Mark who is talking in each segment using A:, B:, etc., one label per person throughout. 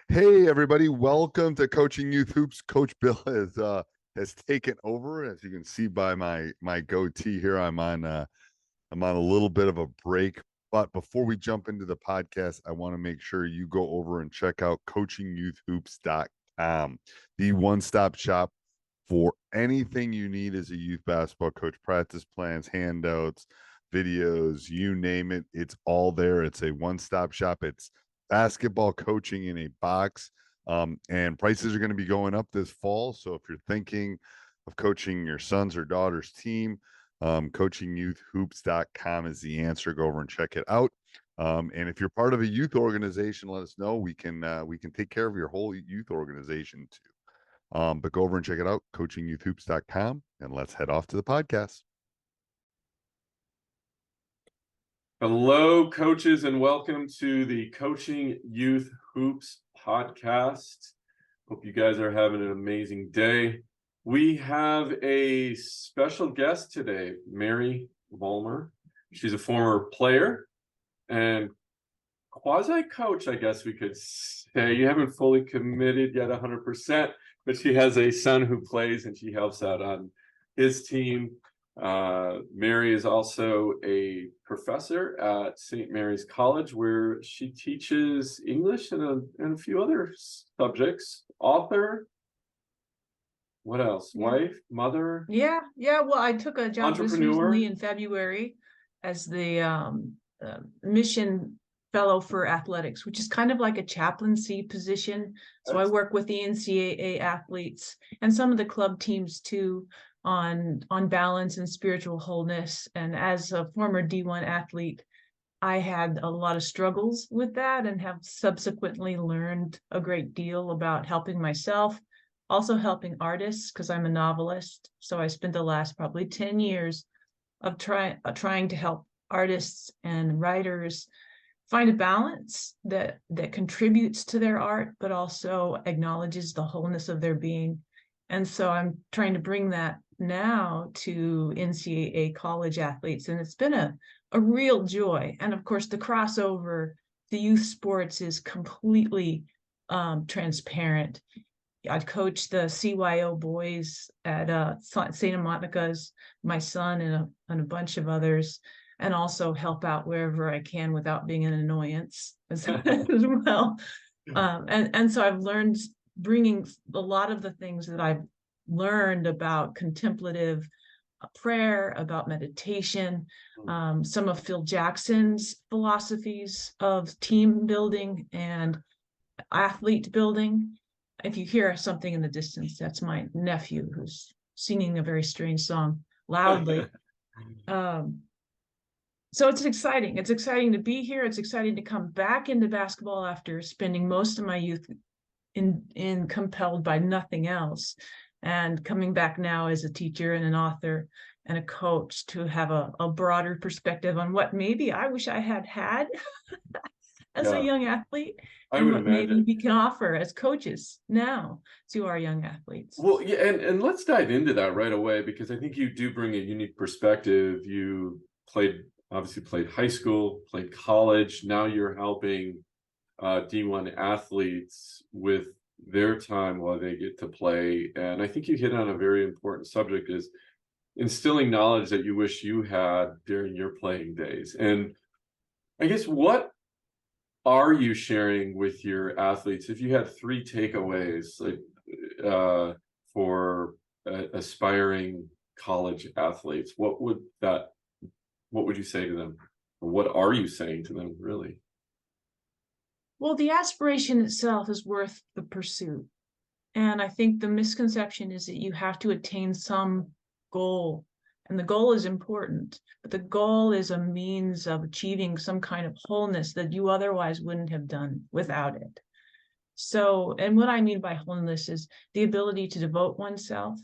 A: Hey everybody, welcome to Coaching Youth Hoops. Coach Bill has taken over. As you can see by my goatee here, I'm on a little bit of a break. But before we jump into the podcast, I want to make sure you go over and check out coachingyouthhoops.com, the one-stop shop for anything you need as a youth basketball coach, practice plans, handouts, videos, you name it. It's all there. It's a one-stop shop. It's basketball coaching in a box. And prices are going to be going up this fall. So if you're thinking of coaching your son's or daughter's team, coachingyouthhoops.com is the answer. Go over and check it out. And if you're part of a youth organization, let us know. We can take care of your whole youth organization too. But go over and check it out, coachingyouthhoops.com, and let's head off to the podcast.
B: Hello, coaches, and welcome to the Coaching Youth Hoops podcast. Hope you guys are having an amazing day. We have a special guest today, Mary Volmer. She's a former player and quasi-coach, I guess we could say. You haven't fully committed yet 100%, but she has a son who plays and she helps out on his team. Mary is also a professor at St. Mary's College, where she teaches English and a few other subjects. Author. What else?
C: Yeah.
B: Wife, mother.
C: Yeah. Well, I took a job just
B: Entrepreneur.
C: recently in February as the mission fellow for athletics, which is kind of like a chaplaincy position. So I work with the NCAA athletes and some of the club teams too on balance and spiritual wholeness. And as a former D1 athlete, I had a lot of struggles with that and have subsequently learned a great deal about helping myself, also helping artists, because I'm a novelist. So I spent the last probably 10 years of trying to help artists and writers find a balance that contributes to their art, but also acknowledges the wholeness of their being. And so I'm trying to bring that now to NCAA college athletes. And it's been a real joy. And of course, the crossover, the youth sports is completely transparent. I'd coach the CYO boys at Santa Monica's, my son and a bunch of others, and also help out wherever I can without being an annoyance as well. And so I've learned, bringing a lot of the things that I've learned about contemplative prayer, about meditation, some of Phil Jackson's philosophies of team building and athlete building. If you hear something in the distance, that's my nephew who's singing a very strange song loudly. So it's exciting. It's exciting to be here. It's exciting to come back into basketball after spending most of my youth in compelled by nothing else, and coming back now as a teacher and an author and a coach to have a broader perspective on what maybe I wish I had as a young athlete, and what maybe we can offer as coaches now to our young athletes.
B: Well, yeah, and let's dive into that right away, because I think you do bring a unique perspective. You obviously played high school, played college. Now you're helping D1 athletes with their time while they get to play. And I think you hit on a very important subject, is instilling knowledge that you wish you had during your playing days. And I guess, what are you sharing with your athletes? If you had 3 takeaways, like for aspiring college athletes, what would you say to them? Or what are you saying to them, really?
C: Well, the aspiration itself is worth the pursuit. And I think the misconception is that you have to attain some goal. And the goal is important, but the goal is a means of achieving some kind of wholeness that you otherwise wouldn't have done without it. So, and what I mean by wholeness is the ability to devote oneself,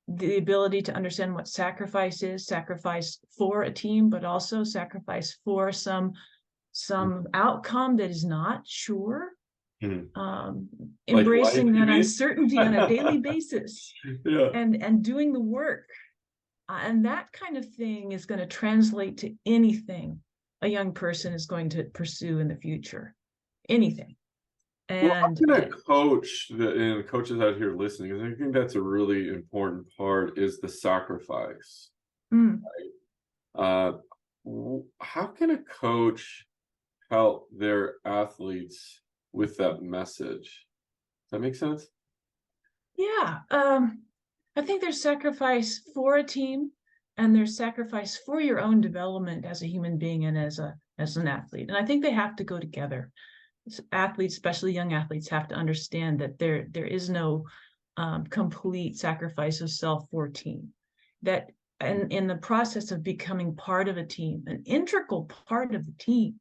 C: the ability to understand what sacrifice is, sacrifice for a team, but also sacrifice for some outcome that is not sure. Embracing that uncertainty on a daily basis, and doing the work. And that kind of thing is going to translate to anything a young person is going to pursue in the future. Anything.
B: Well, I'm
C: And
B: gonna coach and coaches out here listening, because I think that's a really important part, is the sacrifice.
C: mm,
B: Uh, how can a coach help their athletes with that message? Does that make sense?
C: yeah, I think there's sacrifice for a team, and there's sacrifice for your own development as a human being and as an athlete. And I think they have to go together. Athletes, especially young athletes, have to understand that there is no complete sacrifice of self for team. That and in the process of becoming part of a team, an integral part of the team,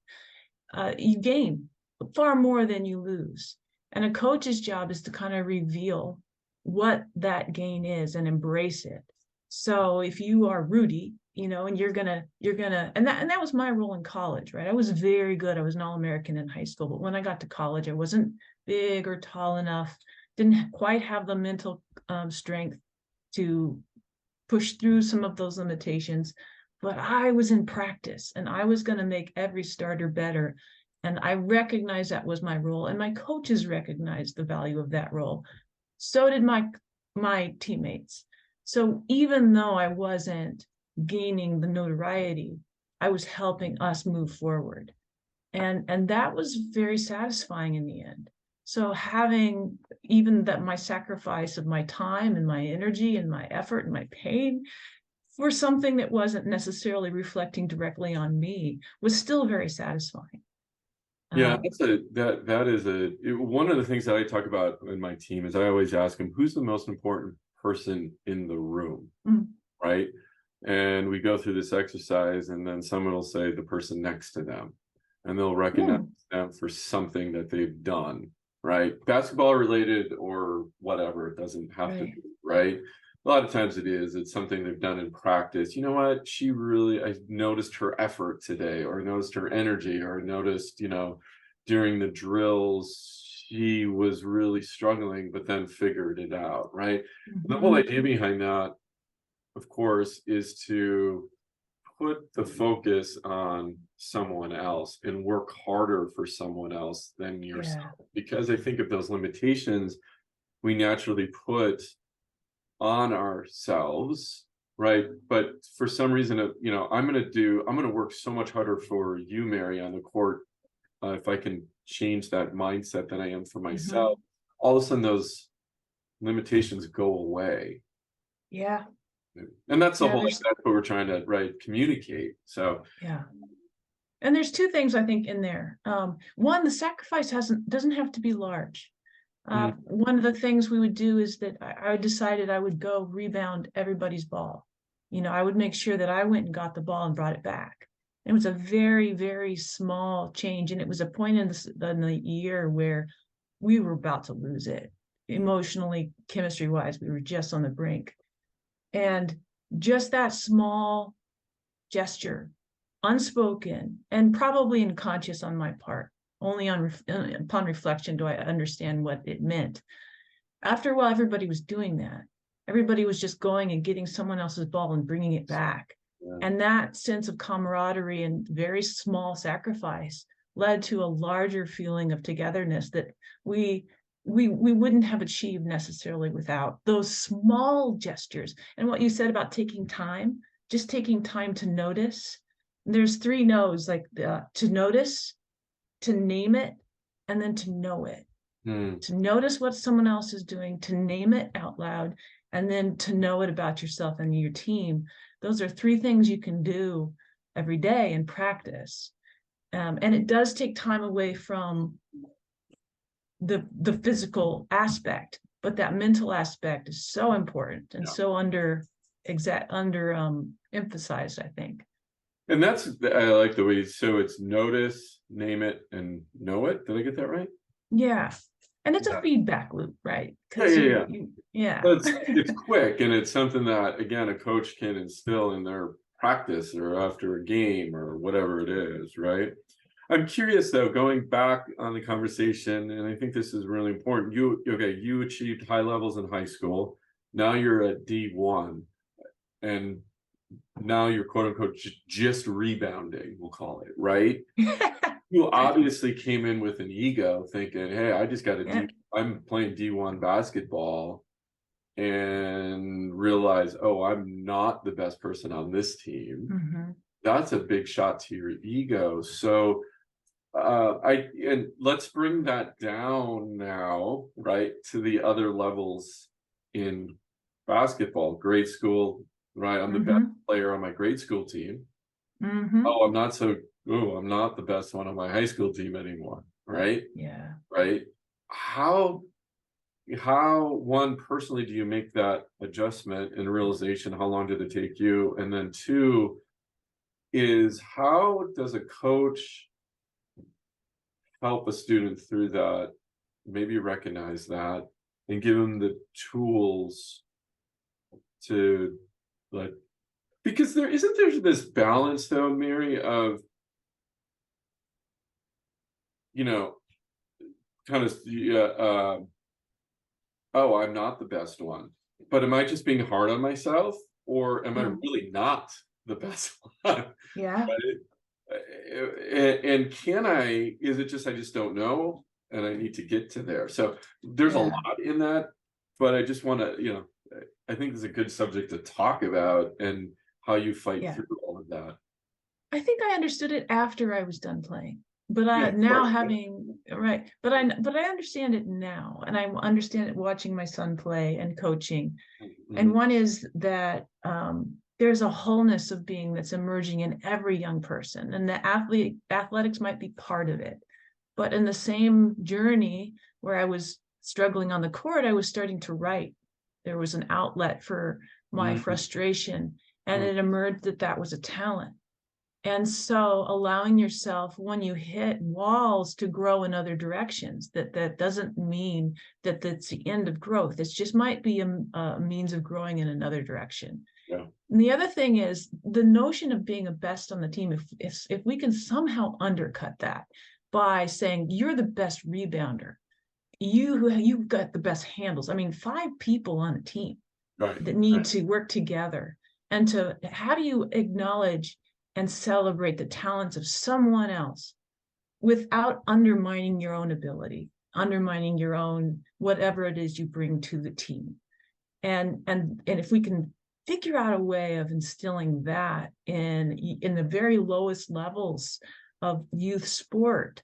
C: you gain far more than you lose. And a coach's job is to kind of reveal what that gain is and embrace it. So if you are Rudy, and you're gonna, and that was my role in college, right? I was very good. I was an All-American in high school, but when I got to college, I wasn't big or tall enough, didn't quite have the mental strength to push through some of those limitations. But I was in practice, and I was going to make every starter better. And I recognized that was my role, and my coaches recognized the value of that role. So did my teammates. So even though I wasn't gaining the notoriety, I was helping us move forward. And that was very satisfying in the end. So having even that, my sacrifice of my time and my energy and my effort and my pain for something that wasn't necessarily reflecting directly on me was still very satisfying.
B: Yeah, that is one of the things that I talk about in my team is I always ask them, who's the most important person in the room, right? And we go through this exercise, and then someone will say the person next to them, and they'll recognize them for something that they've done, right? Basketball related or whatever, it doesn't have to be, right? A lot of times it's something they've done in practice. You know what? I noticed her effort today, or I noticed her energy, or I noticed, during the drills, she was really struggling, but then figured it out, right? The whole idea behind that, of course, is to put the focus on someone else and work harder for someone else than yourself. Because I think of those limitations we naturally put on ourselves, right? But for some reason, I'm going to work so much harder for you, Mary, on the court. If I can change that mindset than I am for myself, all of a sudden those limitations go away.
C: Yeah.
B: And that's the whole, that's what we're trying to, communicate. So,
C: yeah. And there's two things I think in there. One, the sacrifice doesn't have to be large. One of the things we would do is that I decided I would go rebound everybody's ball. I would make sure that I went and got the ball and brought it back. It was a very, very small change. And it was a point in the year where we were about to lose it. Emotionally, chemistry-wise, we were just on the brink. And just that small gesture, unspoken and probably unconscious on my part, only upon reflection do I understand what it meant. After a while, everybody was doing that. Everybody was just going and getting someone else's ball and bringing it back. And that sense of camaraderie and very small sacrifice led to a larger feeling of togetherness that we wouldn't have achieved necessarily without those small gestures. And what you said about taking time, just taking time to notice. There's 3 no's, like to notice, to name it, and then to know it. To notice what someone else is doing, to name it out loud, and then to know it about yourself and your team. Those are 3 things you can do every day in practice. And it does take time away from the physical aspect, but that mental aspect is so important and so emphasized, I think.
B: And I like the way, so it's notice, name it, and know it. Did I get that right?
C: Yeah. And it's a feedback loop, right?
B: Yeah. But it's quick, and it's something that, again, a coach can instill in their practice or after a game or whatever it is, right? I'm curious though, going back on the conversation, and I think this is really important. You achieved high levels in high school. Now you're at D1, and now you're quote unquote just rebounding, we'll call it, right? You obviously came in with an ego thinking, hey, I just got to
C: Yeah.
B: I'm playing D1 basketball, and realize, oh, I'm not the best person on this team.
C: Mhm.
B: That's a big shot to your ego. So and let's bring that down now, right, to the other levels in basketball. Grade school, right? I'm the best
C: Mhm.
B: player on my grade school team.
C: Mhm.
B: Oh, I'm not the best one on my high school team anymore, right?
C: Yeah.
B: Right? How one personally do you make that adjustment and realization? How long did it take you? And then two is, how does a coach help a student through that, maybe recognize that, and give them the tools to, like, because there this balance though, Mary, of, you know, kind of, oh, I'm not the best one, but am I just being hard on myself, or am I
C: Mm.
B: really not the best one?
C: Yeah.
B: And can I, is it just, I just don't know, and I need to get to there. So there's a
C: Yeah.
B: lot in that, but I just want to, I think it's a good subject to talk about, and how you fight
C: Yeah.
B: through all of that.
C: I think I understood it after I was done playing, but
B: Yeah,
C: now
B: right.
C: having right, but I understand it now, and I understand it watching my son play and coaching. And
B: Mhm.
C: one is that there's a wholeness of being that's emerging in every young person, and the athletics might be part of it. But in the same journey where I was struggling on the court, I was starting to write. There was an outlet for my
B: Mhm.
C: frustration, and
B: Mhm.
C: it emerged that that was a talent. And so allowing yourself, when you hit walls, to grow in other directions, that doesn't mean that that's the end of growth. It just might be a means of growing in another direction.
B: Yeah.
C: And the other thing is the notion of being a best on the team. If we can somehow undercut that by saying you're the best rebounder, you've got the best handles. I mean, 5 people on a team
B: Right.
C: that need
B: Right.
C: to work together, and to how do you acknowledge and celebrate the talents of someone else without undermining your own ability, undermining your own whatever it is you bring to the team. And if we can figure out a way of instilling that in the very lowest levels of youth sport,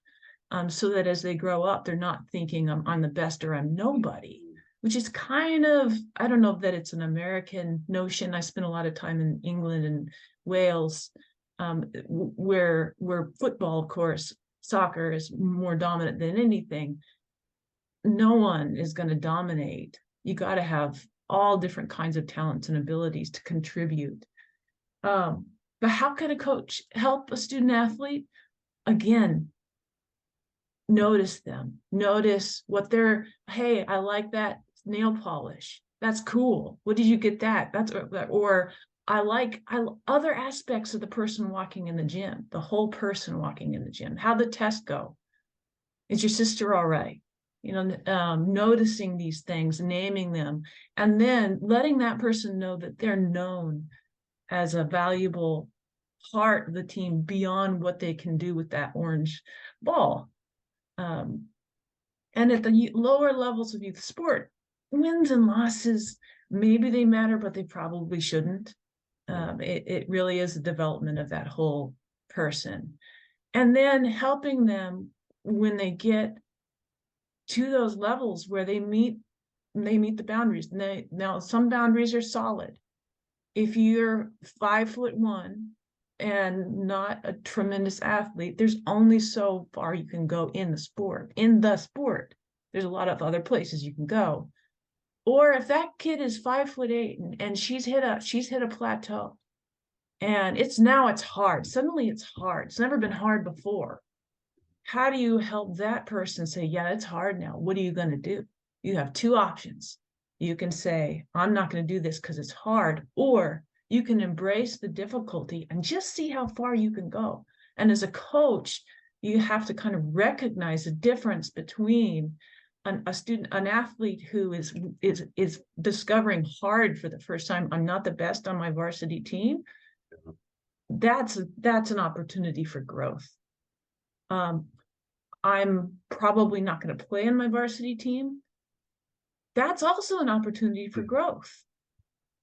C: so that as they grow up, they're not thinking I'm the best or I'm nobody, which is kind of, I don't know that it's an American notion. I spent a lot of time in England and Wales, where football, of course, soccer is more dominant than anything. No one is going to dominate. You got to have all different kinds of talents and abilities to contribute. But how can a coach help a student athlete? Again, notice them, notice what they're, hey, I like that nail polish, that's cool, what did you get that, that's, or I like other aspects of the person walking in the gym, the whole person walking in the gym. How'd the test go? Is your sister all right? Noticing these things, naming them, and then letting that person know that they're known as a valuable part of the team beyond what they can do with that orange ball. And at the lower levels of youth sport, wins and losses, maybe they matter, but they probably shouldn't. It really is the development of that whole person. And then helping them when they get to those levels where they meet the boundaries. Now, some boundaries are solid. If you're 5'1" and not a tremendous athlete, there's only so far you can go in the sport. There's a lot of other places you can go. Or if that kid is 5'8" and she's hit a plateau, and it's hard. Suddenly it's hard. It's never been hard before. How do you help that person say, yeah, it's hard now? What are you going to do? You have 2 options. You can say, I'm not going to do this because it's hard, or you can embrace the difficulty and just see how far you can go. And as a coach, you have to kind of recognize the difference between an athlete who is discovering hard for the first time. I'm not the best on my varsity team. That's an opportunity for growth. I'm probably not going to play in my varsity team. That's also an opportunity for growth,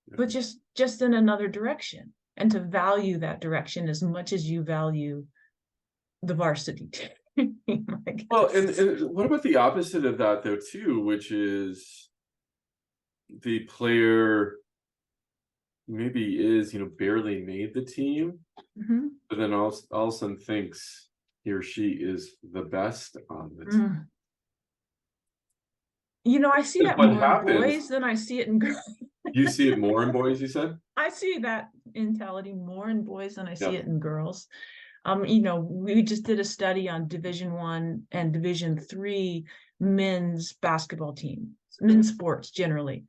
C: but just in another direction, and to value that direction as much as you value the varsity team.
B: Well, and what about the opposite of that though too, which is the player maybe is, barely made the team, but then all of a sudden thinks he or she is the best on the team.
C: I see that
B: What
C: more in
B: happens?
C: boys than I see it in girls.
B: You see it more in boys, you said?
C: I see that mentality more in boys than I see
B: Yeah.
C: it in girls. We just did a study on Division I and Division III men's basketball team, men's sports generally,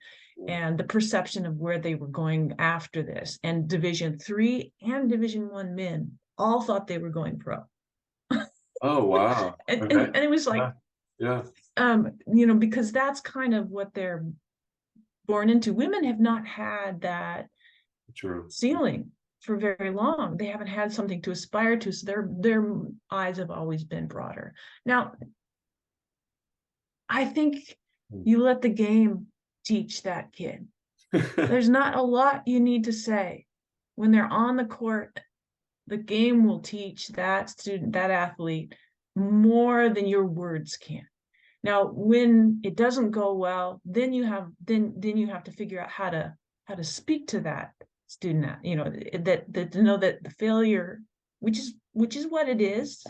C: and the perception of where they were going after this. And Division III and Division I men all thought they were going pro.
B: Oh, wow.
C: And,
B: Okay.
C: and it was like,
B: Yeah.
C: because that's kind of what they're born into. Women have not had that
B: True.
C: ceiling for very long. They haven't had something to aspire to, so their eyes have always been broader. Now, I think you let the game teach that kid. There's not a lot you need to say. When they're on the court, the game will teach that student, that athlete, more than your words can. Now, when it doesn't go well, then you have to figure out how to speak to that student, that to know that the failure, which is what it is,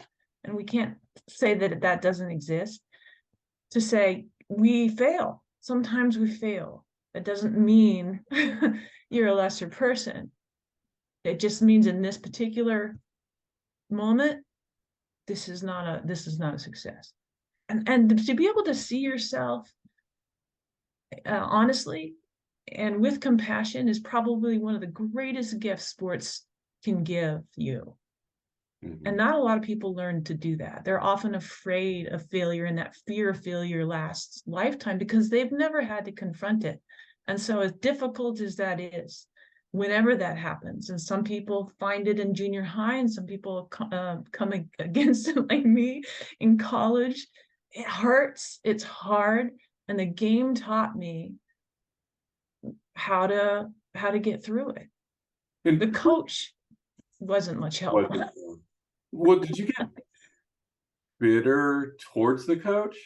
C: and we can't say that doesn't exist, to say we fail. Sometimes we fail. That doesn't mean you're a lesser person. It just means in this particular moment, this is not a success. And to be able to see yourself honestly and with compassion is probably one of the greatest gifts sports can give you. And not a lot of people learn to do that. They're often afraid of failure, and that fear of failure lasts lifetime because they've never had to confront it. And so as difficult as that is, whenever that happens, and some people find it in junior high and some people come against it like me in college, it hurts, it's hard. And the game taught me how to get through it.
B: And
C: the coach wasn't much help.
B: Well, did you get bitter towards the coach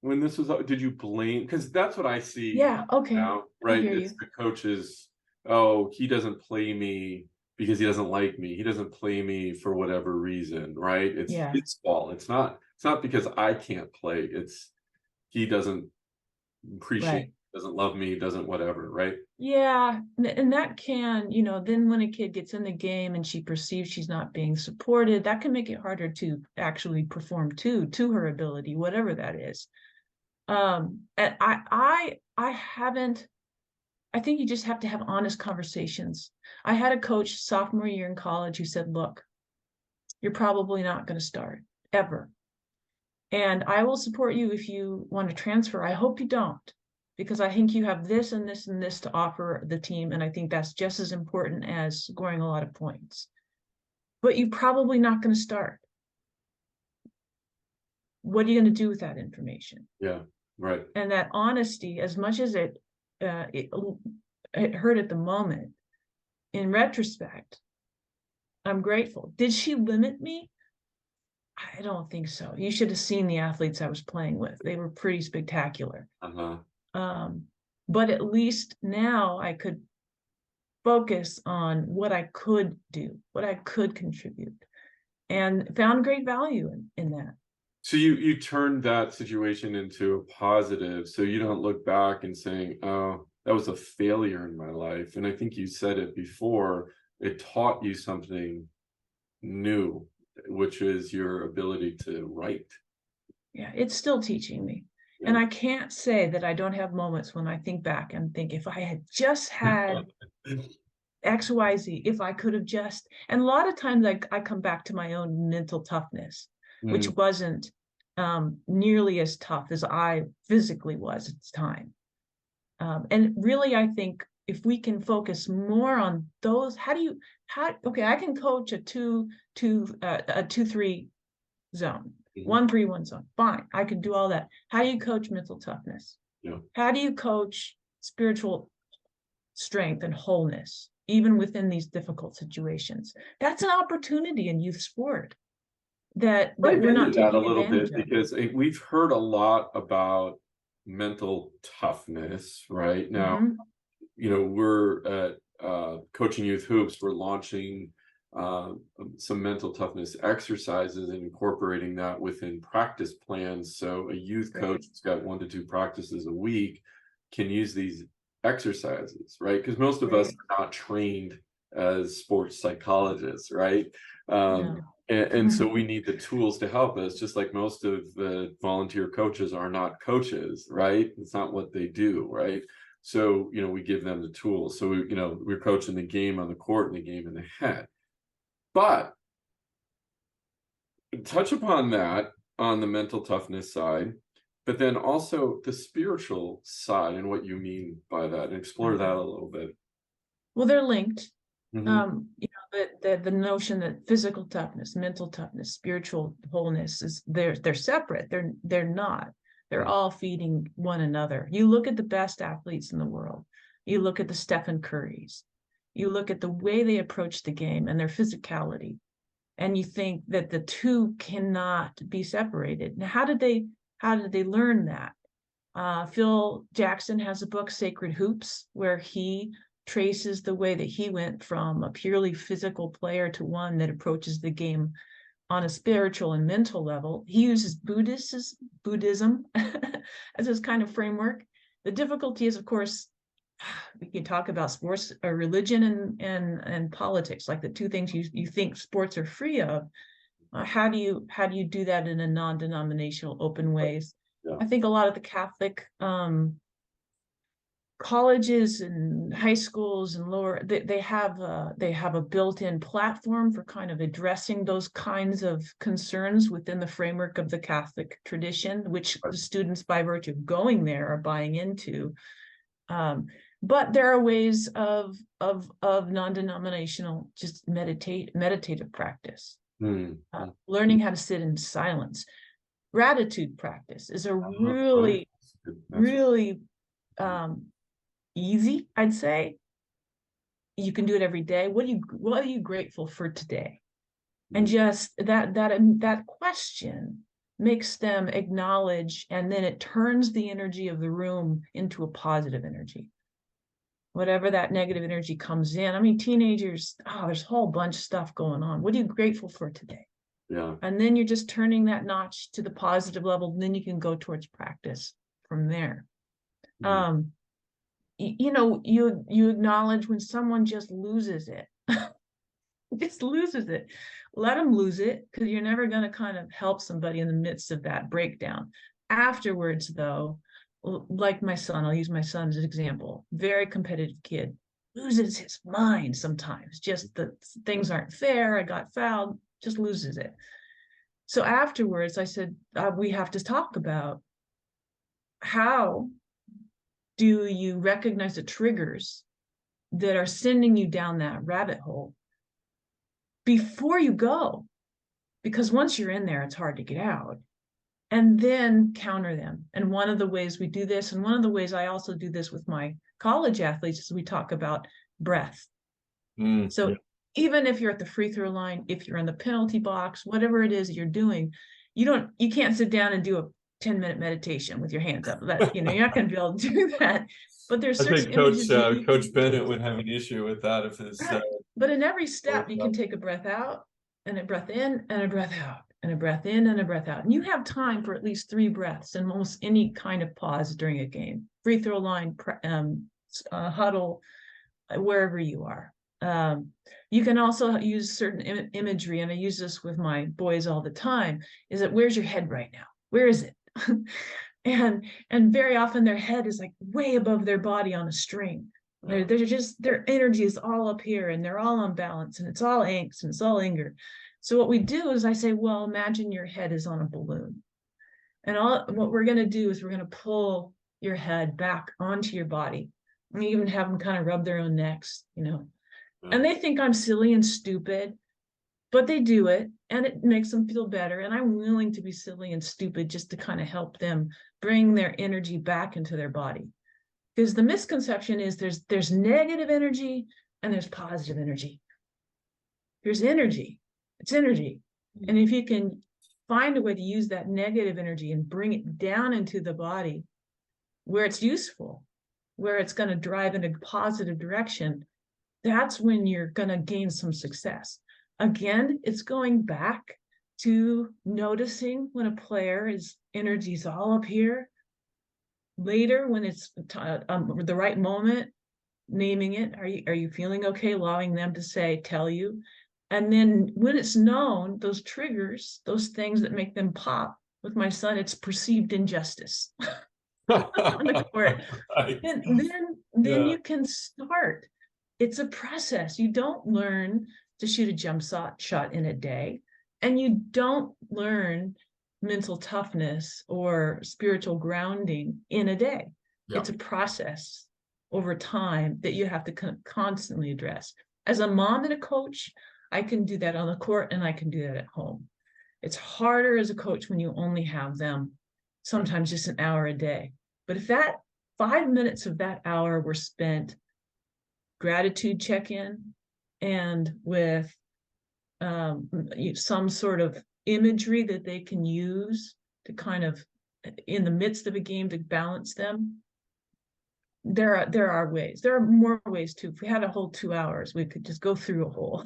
B: when this was? Did you blame? Because that's what I see.
C: Yeah. Okay.
B: Now, right? It's
C: you.
B: the coach's. Oh, he doesn't play me because he doesn't like me. He doesn't play me for whatever reason, right? It's his fault. It's not because I can't play. It's he doesn't appreciate, doesn't love me, doesn't whatever, right?
C: Yeah, and that can, then when a kid gets in the game and she perceives she's not being supported, that can make it harder to actually perform to her ability, whatever that is. And I haven't. I think you just have to have honest conversations. I had a coach sophomore year in college who said, "Look, you're probably not going to start ever. And I will support you if you want to transfer. I hope you don't, because I think you have this and this and this to offer the team. And I think that's just as important as scoring a lot of points. But you're probably not going to start. What are you going to do with that information?"
B: Yeah, right.
C: And that honesty, as much as it hurt at the moment, in retrospect, I'm grateful. Did she limit me? I don't think so. You should have seen the athletes I was playing with. They were pretty spectacular. But at least now I could focus on what I could do, what I could contribute, and found great value in that.
B: So you turned that situation into a positive, so you don't look back and saying, "Oh, that was a failure in my life." And I think you said it before, it taught you something new, which is your ability to write.
C: Yeah, it's still teaching me. Yeah. And I can't say that I don't have moments when I think back and think, if I had just had XYZ, if I could have just, and a lot of times I come back to my own mental toughness, which wasn't nearly as tough as I physically was at the time. And really, I think if we can focus more on those, okay, I can coach a 2-3 zone,
B: Mhm.
C: 1-3-1 zone. Fine, I can do all that. How do you coach mental toughness?
B: Yeah.
C: How do you coach spiritual strength and wholeness, even within these difficult situations? That's an opportunity in youth sport that
B: Dive
C: we're
B: into
C: not
B: that a
C: taking
B: little bit,
C: advantage of.
B: because we've heard a lot about mental toughness right now.
C: Mhm.
B: We're at Coaching Youth Hoops. We're launching some mental toughness exercises and incorporating that within practice plans. So a youth
C: Great.
B: coach that's got 1 to 2 practices a week can use these exercises, right? Because most of us
C: Great.
B: are not trained as sports psychologists, right?
C: No.
B: And so we need the tools to help us, just like most of the volunteer coaches are not coaches, right? It's not what they do, right? So, we give them the tools. So, we're coaching the game on the court and the game in the head. But touch upon that on the mental toughness side, but then also the spiritual side and what you mean by that, and explore that a little bit.
C: Well, they're linked.
B: Mhm.
C: The notion that physical toughness, mental toughness, spiritual wholeness is they're separate. They're not. They're all feeding one another. You look at the best athletes in the world. You look at the Stephen Currys. You look at the way they approach the game and their physicality, and you think that the two cannot be separated. Now, how did they learn that? Phil Jackson has a book, Sacred Hoops, where he traces the way that he went from a purely physical player to one that approaches the game on a spiritual and mental level. He uses Buddhism as his kind of framework. The difficulty is, of course, we can talk about sports or religion and politics, like the two things you think sports are free of. How do you do that in a non-denominational, open ways?
B: Yeah.
C: I think a lot of the Catholic colleges and high schools and lower, they have a built-in platform for kind of addressing those kinds of concerns within the framework of the Catholic tradition, which the students, by virtue of going there, are buying into. But there are ways of non-denominational, just meditative practice. Learning how to sit in silence. Gratitude practice is a really, really easy, I'd say. You can do it every day. What are you grateful for today? And just that question makes them acknowledge, and then it turns the energy of the room into a positive energy. Whatever that negative energy comes in. I mean, teenagers, there's a whole bunch of stuff going on. What are you grateful for today?
B: Yeah.
C: And then you're just turning that notch to the positive level, and then you can go towards practice from there. You acknowledge when someone just loses it. Just loses it. Let them lose it, because you're never going to kind of help somebody in the midst of that breakdown. Afterwards, though, like my son, I'll use my son as an example. Very competitive kid, loses his mind sometimes. Just the things aren't fair. I got fouled. Just loses it. So afterwards, I said, we have to talk about how do you recognize the triggers that are sending you down that rabbit hole before you go, because once you're in there, it's hard to get out, and then counter them. And one of the ways we do this, and one of the ways I also do this with my college athletes, is we talk about breath. So even if you're at the free throw line, if you're in the penalty box, whatever it is you're doing, you can't sit down and do a 10-minute meditation with your hands up. That, you're not going to be able to do that. But there's certain images.
B: Coach Bennett would have an issue with that if his.
C: But in every step, you can take a breath out and a breath in and a breath out and a breath in and a breath out. And you have time for at least 3 breaths in almost any kind of pause during a game. Free throw line, huddle, wherever you are. You can also use certain imagery, and I use this with my boys all the time, is that where's your head right now? Where is it? and very often their head is like way above their body on a string. They're just, their energy is all up here, and they're all unbalanced, and it's all angst, and it's all anger. So what we do is I say, well, imagine your head is on a balloon. And what we're going to do is we're going to pull your head back onto your body. And even have them kind of rub their own necks, And they think I'm silly and stupid, but they do it and it makes them feel better. And I'm willing to be silly and stupid just to kind of help them bring their energy back into their body. Because the misconception is there's negative energy and there's positive energy. There's energy. It's energy. And if you can find a way to use that negative energy and bring it down into the body where it's useful, where it's going to drive in a positive direction, that's when you're going to gain some success. Again, it's going back to noticing when a player's energy's all up here. Later, when it's the right moment, naming it. Are you feeling okay? Allowing them to tell you. And then when it's known, those triggers, those things that make them pop. With my son, it's perceived injustice on the court.
B: Right.
C: And then you can start. It's a process. You don't learn to shoot a jump shot in a day, and you don't learn mental toughness or spiritual grounding in a day.
B: Yeah.
C: It's a process over time that you have to constantly address. As a mom and a coach, I can do that on the court and I can do that at home. It's harder as a coach when you only have them sometimes just an hour a day. But if that 5 minutes of that hour were spent gratitude check-in and with some sort of imagery that they can use to kind of in the midst of a game to balance them, there are ways. There are more ways too. If we had a whole 2 hours, we could just go through a whole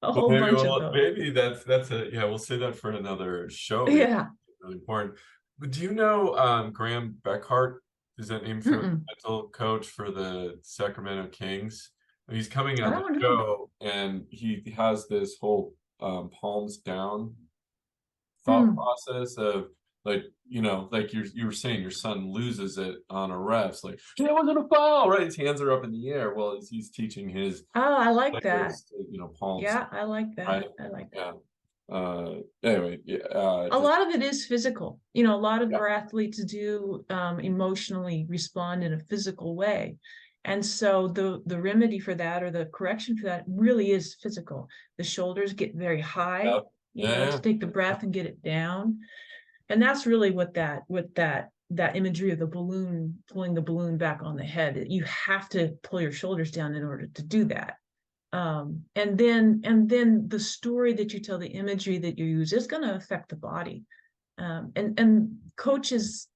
C: bunch of those.
B: Maybe that's a we'll say that for another show.
C: Yeah.
B: It's really important. But do you know Graham Beckhart? Is that name from mental coach for the Sacramento Kings? He's coming on the show and he has this whole palms down thought process of like, like you were saying, your son loses it on a refs, like, it wasn't a foul, right? His hands are up in the air. Well, he's teaching his
C: I like that.
B: Palms.
C: Yeah, I like that.
B: Right?
C: I like that.
B: Yeah. Anyway,
C: a lot of it is physical. A lot of our athletes do emotionally respond in a physical way. And so the remedy for that or the correction for that really is physical. The shoulders get very high, to take the breath and get it down. And that's really what that imagery of the balloon, pulling the balloon back on the head. You have to pull your shoulders down in order to do that. And then the story that you tell, the imagery that you use is going to affect the body. And coaches,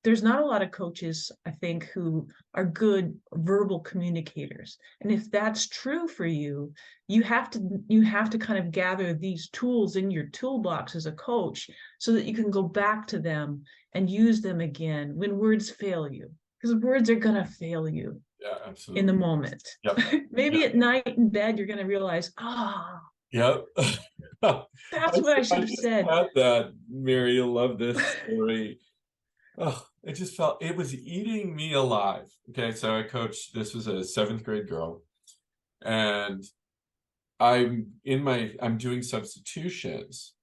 C: there's not a lot of coaches, I think, who are good verbal communicators. And if that's true for you, you have to kind of gather these tools in your toolbox as a coach so that you can go back to them and use them again when words fail you, because words are going to fail you.
B: Yeah, absolutely.
C: In the moment.
B: Yep.
C: Maybe at night in bed, you're going to realize,
B: Yep.
C: That's what I should have said.
B: That, Mary, you'll love this story. I just felt it was eating me alive. Okay, so I coached, this was a 7th grade girl, and I'm doing substitutions,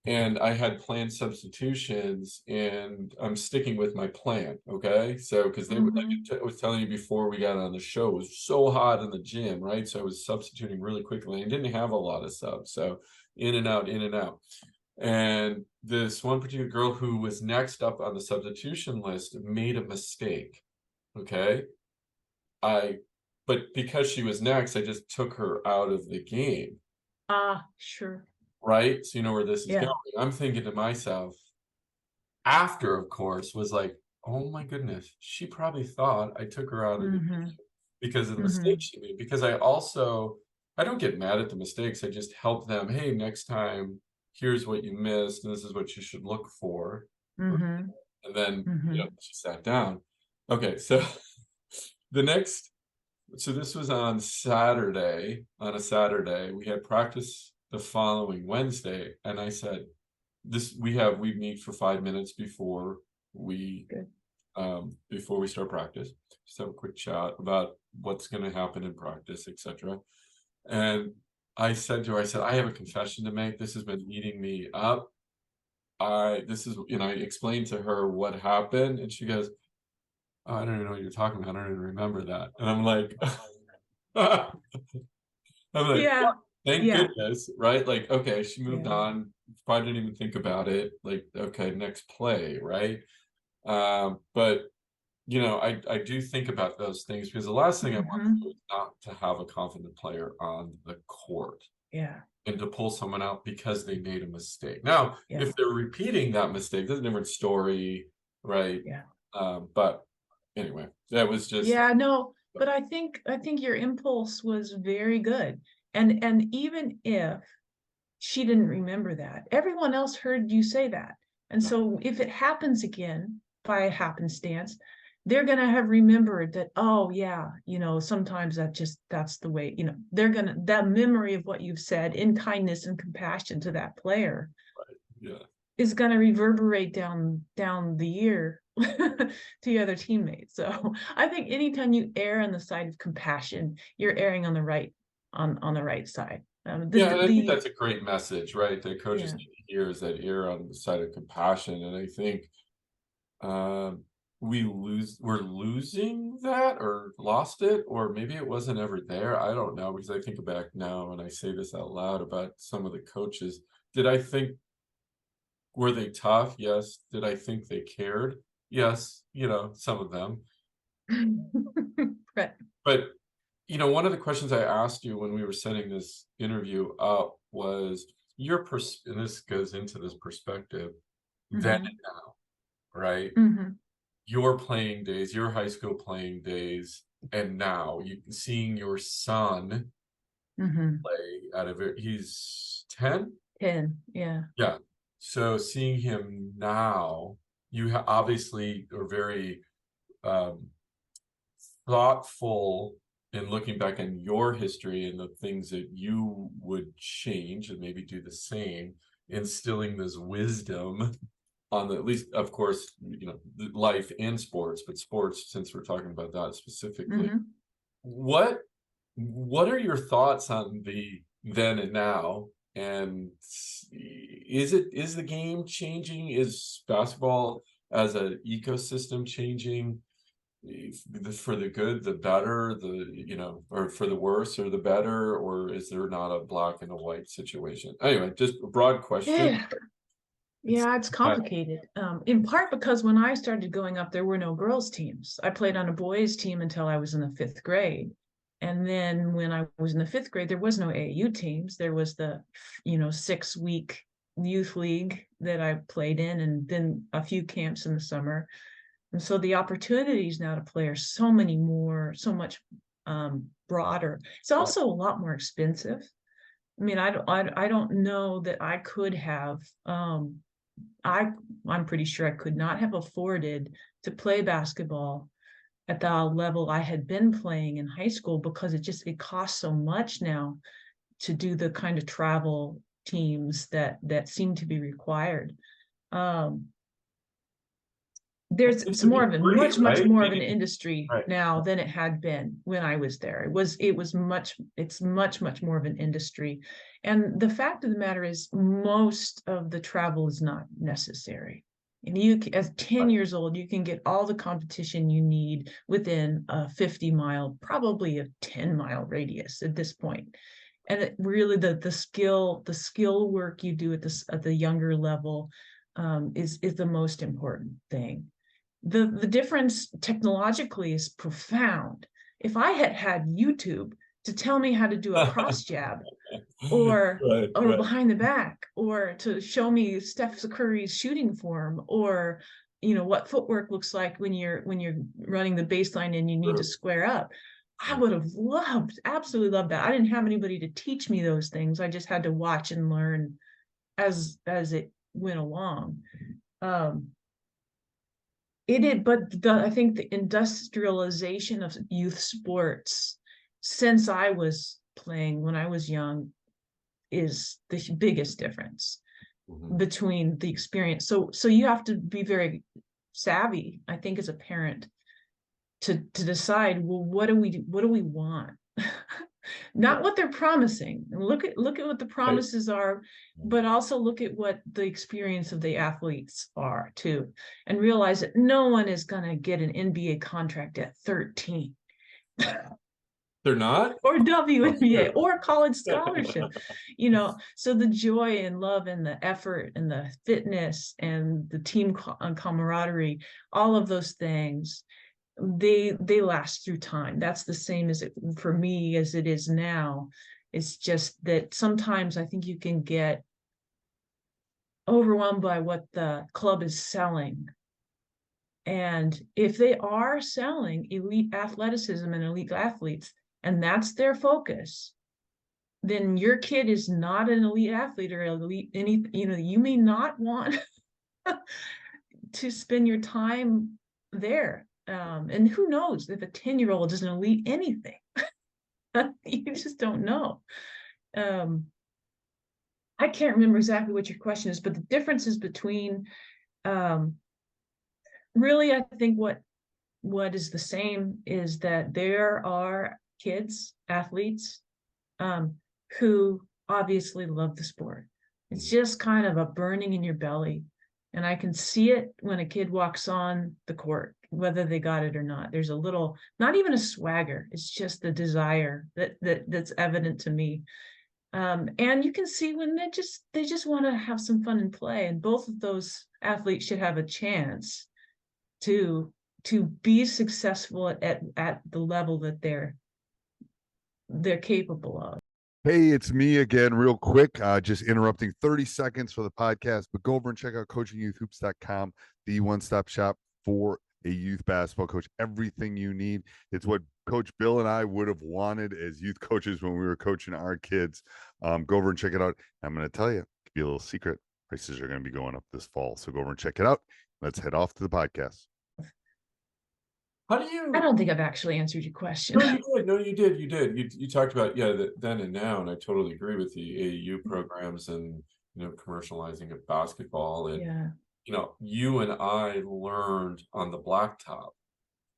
B: and I had planned substitutions, and I'm sticking with my plan. Okay, so because they were, like I was telling you before we got on the show, it was so hot in the gym, right? So I was substituting really quickly. I didn't have a lot of subs, so in and out, in and out. And this one particular girl who was next up on the substitution list made a mistake. Okay, but because she was next, I just took her out of the game.
C: Sure.
B: Right? So you know where this is going. I'm thinking to myself, after, of course, was like, oh my goodness, she probably thought I took her out of the game because of the mistake she made. Because I don't get mad at the mistakes. I just help them. Hey, next time, here's what you missed, and this is what you should look for. And then she sat down. Okay, so so this was on Saturday. On a Saturday, we had practice the following Wednesday, and I said, we meet for 5 minutes before we start practice. Just have a quick chat about what's going to happen in practice, etc. And I said to her, I have a confession to make. This has been eating me up. I explained to her what happened, and she goes, oh, I don't even know what you're talking about. I don't even remember that. And I'm like,
C: yeah.
B: Thank
C: Yeah.
B: goodness, right? Like, okay, she moved
C: Yeah.
B: on. Probably didn't even think about it. Like, okay, next play, right? But I do think about those things because the last thing I want to do
C: Hmm.
B: is not to have a confident player on the court
C: Yeah.
B: and to pull someone out because they made a mistake. Now,
C: Yeah.
B: if they're repeating that mistake, that's a different story, right?
C: Yeah.
B: But anyway, that was just
C: Yeah, no, but I think your impulse was very good. And even if she didn't remember that, everyone else heard you say that. And so if it happens again by happenstance, they're gonna have remembered that, oh yeah, sometimes that's the way, they're gonna that memory of what you've said in kindness and compassion to that player
B: yeah.
C: is going to reverberate down the year to the other teammates. So I think anytime you err on the side of compassion, you're erring on the right on the right side.
B: Yeah, and I think that's a great message, right? That coaches
C: Yeah.
B: need to hear is that err on the side of compassion. And I think um we're losing that or lost it, or maybe it wasn't ever there. I don't know, because I think back now and I say this out loud about some of the coaches. Did I think were they tough? Yes. Did I think they cared? Yes, some of them.
C: Right.
B: But one of the questions I asked you when we were setting this interview up was and this goes into this perspective, then
C: Hmm.
B: and now, right?
C: Hmm.
B: Your playing days, your high school playing days, and now you seeing your son
C: Hmm.
B: play he's 10?
C: 10. Yeah.
B: Yeah. So seeing him now, you obviously are very um, thoughtful in looking back in your history and the things that you would change and maybe do the same, instilling this wisdom on at least, of course, life and sports, but sports, since we're talking about that specifically.
C: Hmm.
B: What what are your thoughts on the then and now? And is the game changing? Is basketball as an ecosystem changing for the good, the better, or for the worse or the better, or is there not a black and a white situation? Anyway, just a broad question.
C: Yeah.
B: It's
C: Yeah, it's complicated. In part because when I started going up, there were no girls' teams. I played on a boys' team until I was in the fifth grade. And then when I was in the fifth grade, there was no AAU teams. There was the, 6-week youth league that I played in, and then a few camps in the summer. And so the opportunities now to play are so many more, so much broader. It's also a lot more expensive. I mean, I don't know that I could have I'm pretty sure I could not have afforded to play basketball at the level I had been playing in high school, because it costs so much now to do the kind of travel teams that seem to be required. Um,
B: it
C: it's
B: should
C: more
B: be
C: of a
B: free,
C: much
B: right?
C: more of an industry
B: Right.
C: now than it had been when I was there. It's much more of an industry. And the fact of the matter is, most of the travel is not necessary. And as 10 years old, you can get all the competition you need within a 50-mile, probably a 10-mile radius at this point. And really the skill work you do at the younger level is the most important thing. The difference technologically is profound. If I had had YouTube to tell me how to do a cross jab or
B: Right.
C: behind the back, or to show me Steph Curry's shooting form, or what footwork looks like when you're running the baseline and you need to square up, I would have absolutely loved that. I didn't have anybody to teach me those things. I just had to watch and learn as it went along. I think the industrialization of youth sports since I was playing when I was young is the biggest difference between the experience. So you have to be very savvy, I think, as a parent to decide, well, what do we want? Not what they're promising. Look at what the promises are, but also look at what the experience of the athletes are too, and realize that no one is going to get an NBA contract at 13.
B: They're not?
C: or WNBA or college scholarship, so the joy and love and the effort and the fitness and the team camaraderie, all of those things, they last through time. That's the same as it for me as it is now. It's just that sometimes I think you can get overwhelmed by what the club is selling. And if they are selling elite athleticism and elite athletes, and that's their focus, then your kid is not an elite athlete or elite you may not want to spend your time there. And who knows if a 10-year-old is an elite anything? You just don't know. I can't remember exactly what your question is, but the differences between really, I think what is the same is that there are kids, athletes, who obviously love the sport. It's just kind of a burning in your belly. And I can see it when a kid walks on the court, whether they got it or not. There's a little, not even a swagger. It's just the desire that's evident to me. And you can see when they just want to have some fun and play. And both of those athletes should have a chance to be successful at the level that they're capable of.
A: Hey, it's me again, real quick. Just interrupting 30 seconds for the podcast, but go over and check out coachingyouthhoops.com, the one-stop shop for a youth basketball coach. Everything you need. It's what Coach Bill and I would have wanted as youth coaches when we were coaching our kids. Go over and check it out. I'm going to tell you, it could be a little secret. Prices are going to be going up this fall, so go over and check it out. Let's head off to the podcast.
B: How do you?
C: I don't think I've actually answered your question.
B: No, you did. No, you did. You did. You talked about the then and now, and I totally agree with the AAU programs and commercializing of basketball, and you and I learned on the blacktop.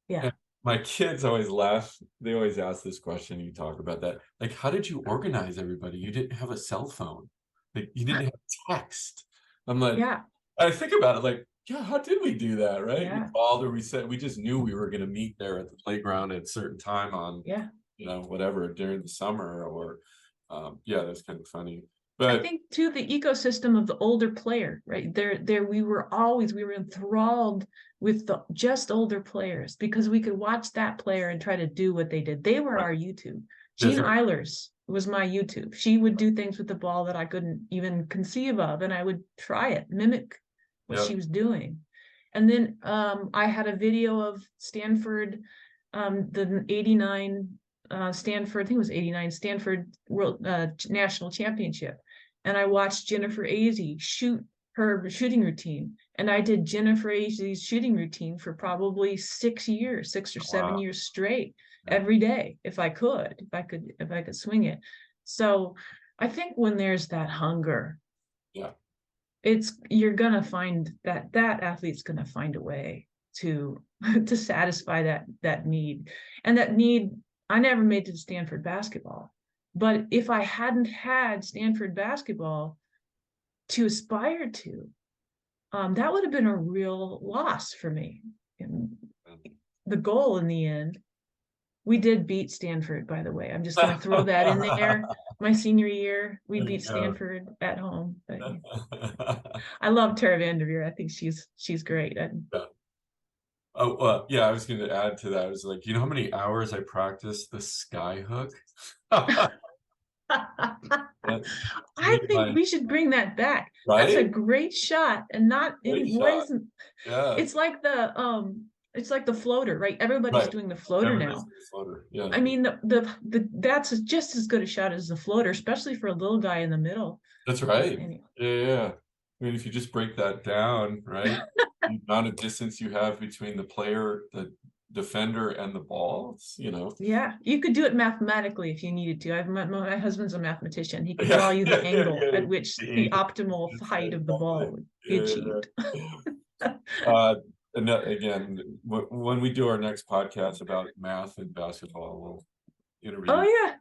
C: Yeah.
B: And my kids always laugh. They always ask this question. You talk about that. Like, how did you organize everybody? You didn't have a cell phone. Like, you didn't have text. I'm like, I think about it like, yeah, how did we do that, right?
C: Yeah.
B: We called, or we said, we just knew we were going to meet there at the playground at a certain time on, whatever, during the summer, or, that's kind of funny. But
C: I think too, the ecosystem of the older player, right there, we were enthralled with the just older players because we could watch that player and try to do what they did. They were our YouTube. Jean Eilers was my YouTube. She would do things with the ball that I couldn't even conceive of, and I would try it, mimic what she was doing. And then I had a video of Stanford, the 89 Stanford, I think it was 89 Stanford World National Championship. And I watched Jennifer Azzi shoot her shooting routine. And I did Jennifer Azzi's shooting routine for probably 6 or 7 years straight, every day, if I could swing it. So I think when there's that hunger, you're gonna find that athlete's gonna find a way to satisfy that need. And that need, I never made it to Stanford basketball, but if I hadn't had Stanford basketball to aspire to, that would have been a real loss for me. And the goal in the end, we did beat Stanford, by the way. I'm just going to throw that in there. My senior year, we beat Stanford at home. But I love Tara Vanderveer. I think she's great.
B: Oh, well, I was going to add to that. I was like, you know how many hours I practiced the sky hook?
C: I think we should bring that back. Right? That's a great shot, and not in ways. It's like the floater, right? Everybody's doing the floater now.
B: Floater. Yeah.
C: I mean, that's just as good a shot as the floater, especially for a little guy in the middle.
B: That's right. Anyway. Yeah. I mean, if you just break that down, right? The amount of distance you have between the player, the defender, and the ball,
C: Yeah, you could do it mathematically if you needed to. My husband's a mathematician. He could draw you the angle at which the optimal height of the ball would be achieved.
B: And again, when we do our next podcast about math and basketball, we'll interview.
C: Oh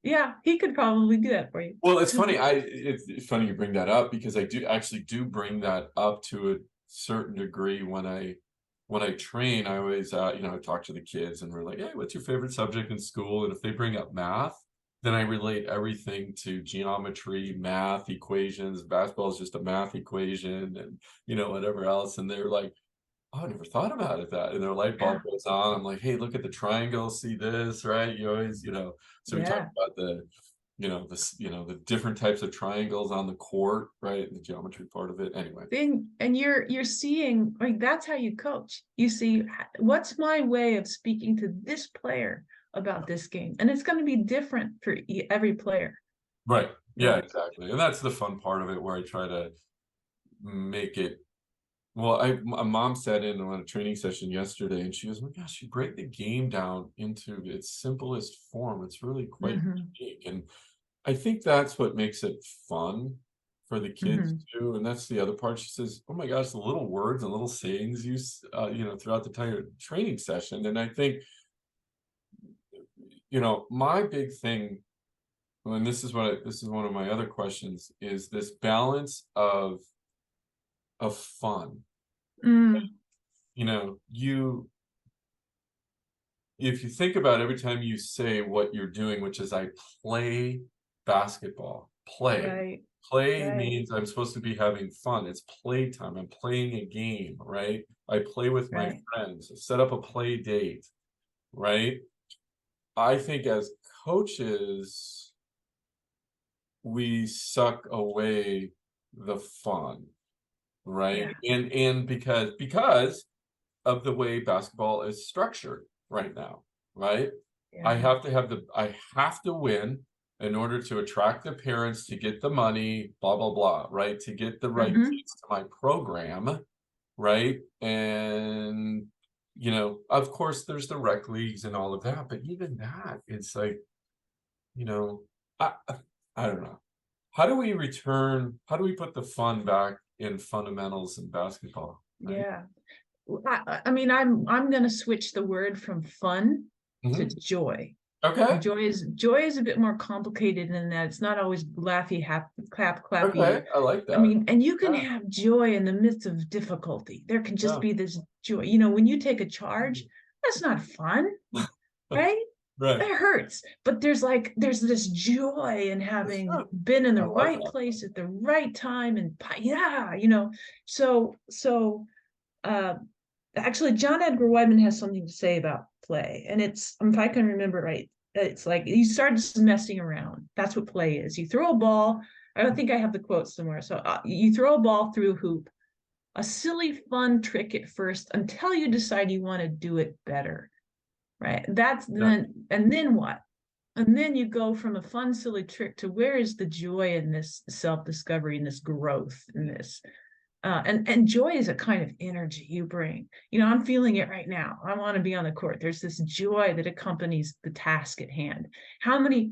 C: yeah, he could probably do that for you.
B: Well, it's funny. It's funny you bring that up, because I do bring that up to a certain degree when I when I train, I always, I talk to the kids and we're like, hey, what's your favorite subject in school? And if they bring up math, then I relate everything to geometry, math, equations. Basketball is just a math equation and, whatever else. And they're like, oh, I never thought about it that. And their light bulb
C: Yeah.
B: goes on. I'm like, hey, look at the triangle, see this, right? You always, so we talk
C: Yeah.
B: about the different types of triangles on the court, right? The geometry part of it. Anyway.
C: And you're seeing, like, that's how you coach. You see, what's my way of speaking to this player about this game? And it's going to be different for every player.
B: Right. Yeah, exactly. And that's the fun part of it, where I try to make it. Well, a mom sat in on a training session yesterday and she goes, oh my gosh, you break the game down into its simplest form. It's really quite unique. And I think that's what makes it fun for the kids too. And that's the other part. She says, oh my gosh, the little words and little sayings use, throughout the entire training session. And I think, my big thing, and this is one of my other questions, is this balance of fun. If you think about every time you say what you're doing, which is I play basketball, play means I'm supposed to be having fun. It's playtime. I'm playing a game, right? I play with my friends, set up a play date, right? I think as coaches, we suck away the fun, right? And because of the way basketball is structured right now, right? I have to win in order to attract the parents, to get the money, blah blah blah, right? To get the right kids to my program, right? And of course there's the rec leagues and all of that, but even that, it's like, I I don't know. How do we put the fun back in fundamentals in basketball? Right?
C: I mean, I'm going to switch the word from fun to joy.
B: Okay.
C: Joy is a bit more complicated than that. It's not always laughy, clappy.
B: Okay, I like that.
C: I mean, and you can have joy in the midst of difficulty. There can just be this joy. When you take a charge, that's not fun, right?
B: Right.
C: That hurts. But there's this joy in having been in the right place at the right time, and actually, John Edgar Wideman has something to say about play, and it's, if I can remember right, it's like you start just messing around. That's what play is. You throw a ball. I don't think I have the quote somewhere. So you throw a ball through a hoop, a silly, fun trick at first, until you decide you want to do it better, right? Then what? And then you go from a fun, silly trick to, where is the joy in this self-discovery and this growth in this? And joy is a kind of energy you bring. I'm feeling it right now. I want to be on the court. There's this joy that accompanies the task at hand. How many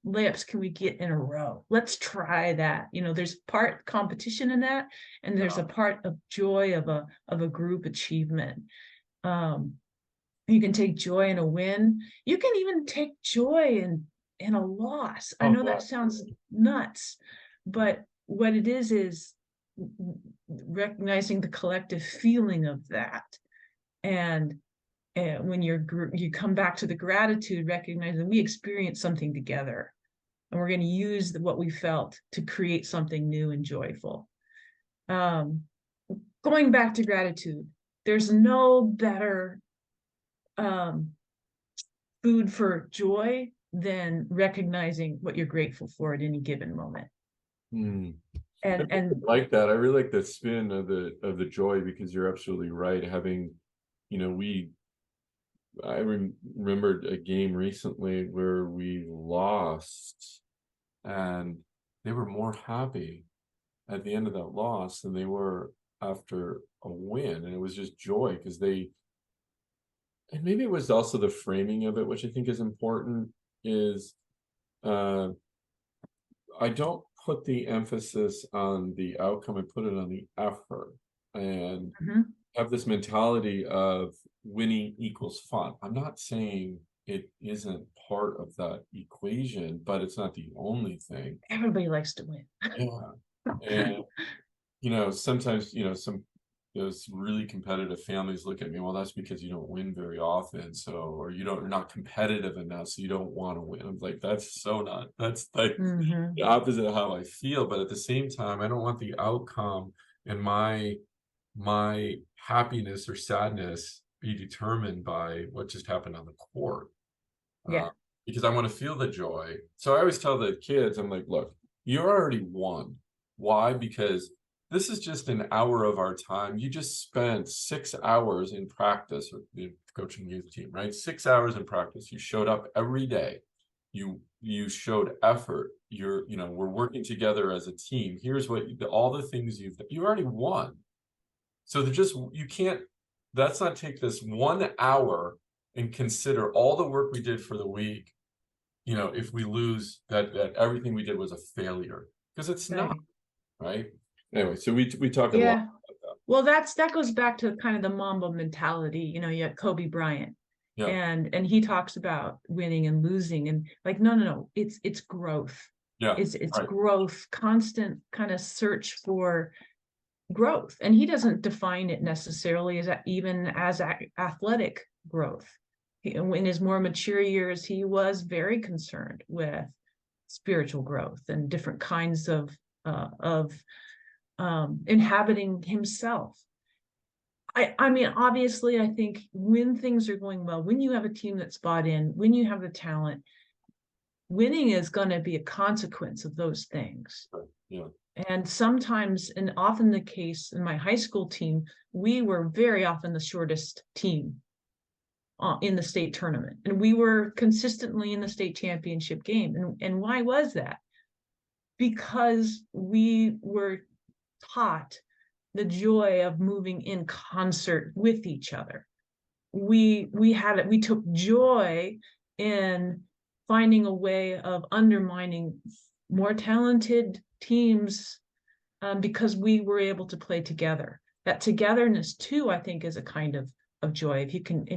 C: layups can we get in a row? Let's try that. There's part competition in that, and there's a part of joy of a group achievement. You can take joy in a win. You can even take joy in a loss. I know that sounds nuts, but what it is recognizing the collective feeling of that. And when you come back to the gratitude, recognizing we experienced something together, and we're going to use what we felt to create something new and joyful. Going back to gratitude, there's no better food for joy than recognizing what you're grateful for at any given moment. And
B: I like that. I really like the spin of the joy, because you're absolutely right. Having, I remembered a game recently where we lost, and they were more happy at the end of that loss than they were after a win. And it was just joy, because and maybe it was also the framing of it, which I think is important, is I don't put the emphasis on the outcome, I put it on the effort, and have this mentality of winning equals fun. I'm not saying it isn't part of that equation, but it's not the only thing.
C: Everybody likes to win.
B: And sometimes some those really competitive families look at me, well, that's because you don't win very often. So, or you're not competitive enough, so you don't want to win. I'm like, that's like
C: Mhm.
B: the opposite of how I feel. But at the same time, I don't want the outcome and my happiness or sadness be determined by what just happened on the court.
C: Yeah.
B: Because I want to feel the joy. So I always tell the kids, I'm like, look, you already won. Why? Because this is just an hour of our time. You just spent 6 hours in practice with the coaching youth team, right? 6 hours in practice. You showed up every day. You showed effort. We're working together as a team. Here's all the things you already won. So you can't, let's not take this 1 hour and consider all the work we did for the week. If we lose that everything we did was a failure, because it's not,
C: Right.
B: right? Anyway, so we talk a lot
C: Yeah.
B: about that.
C: Well, that goes back to kind of the Mamba mentality. You have Kobe Bryant,
B: Yeah,
C: and he talks about winning and losing, and like, no, it's growth.
B: yeah,
C: It's
B: right.
C: growth, constant kind of search for growth. And he doesn't define it necessarily even as athletic growth. In his more mature years, he was very concerned with spiritual growth and different kinds of inhabiting himself. I mean, obviously, I think when things are going well, when you have a team that's bought in, when you have the talent, winning is going to be a consequence of those things.
B: Yeah,
C: And sometimes, and often the case in my high school team, we were very often the shortest team in the state tournament. And we were consistently in the state championship game. And why was that? Because we were taught the joy of moving in concert with each other. We took joy in finding a way of undermining more talented teams because we were able to play together. That togetherness too, I think, is a kind of joy. If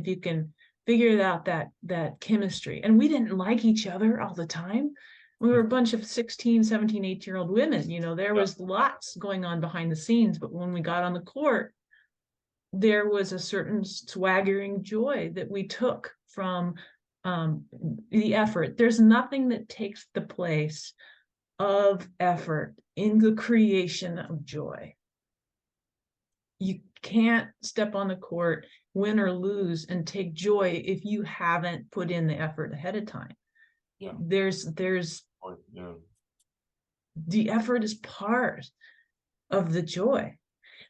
C: you can figure out that chemistry. And we didn't like each other all the time. We were a bunch of 16, 17, 18-year-old women. There was lots going on behind the scenes, but when we got on the court, there was a certain swaggering joy that we took from the effort. There's nothing that takes the place of effort in the creation of joy. You can't step on the court, win or lose, and take joy if you haven't put in the effort ahead of time.
B: yeah,
C: There's
B: yeah,
C: the effort is part of the joy.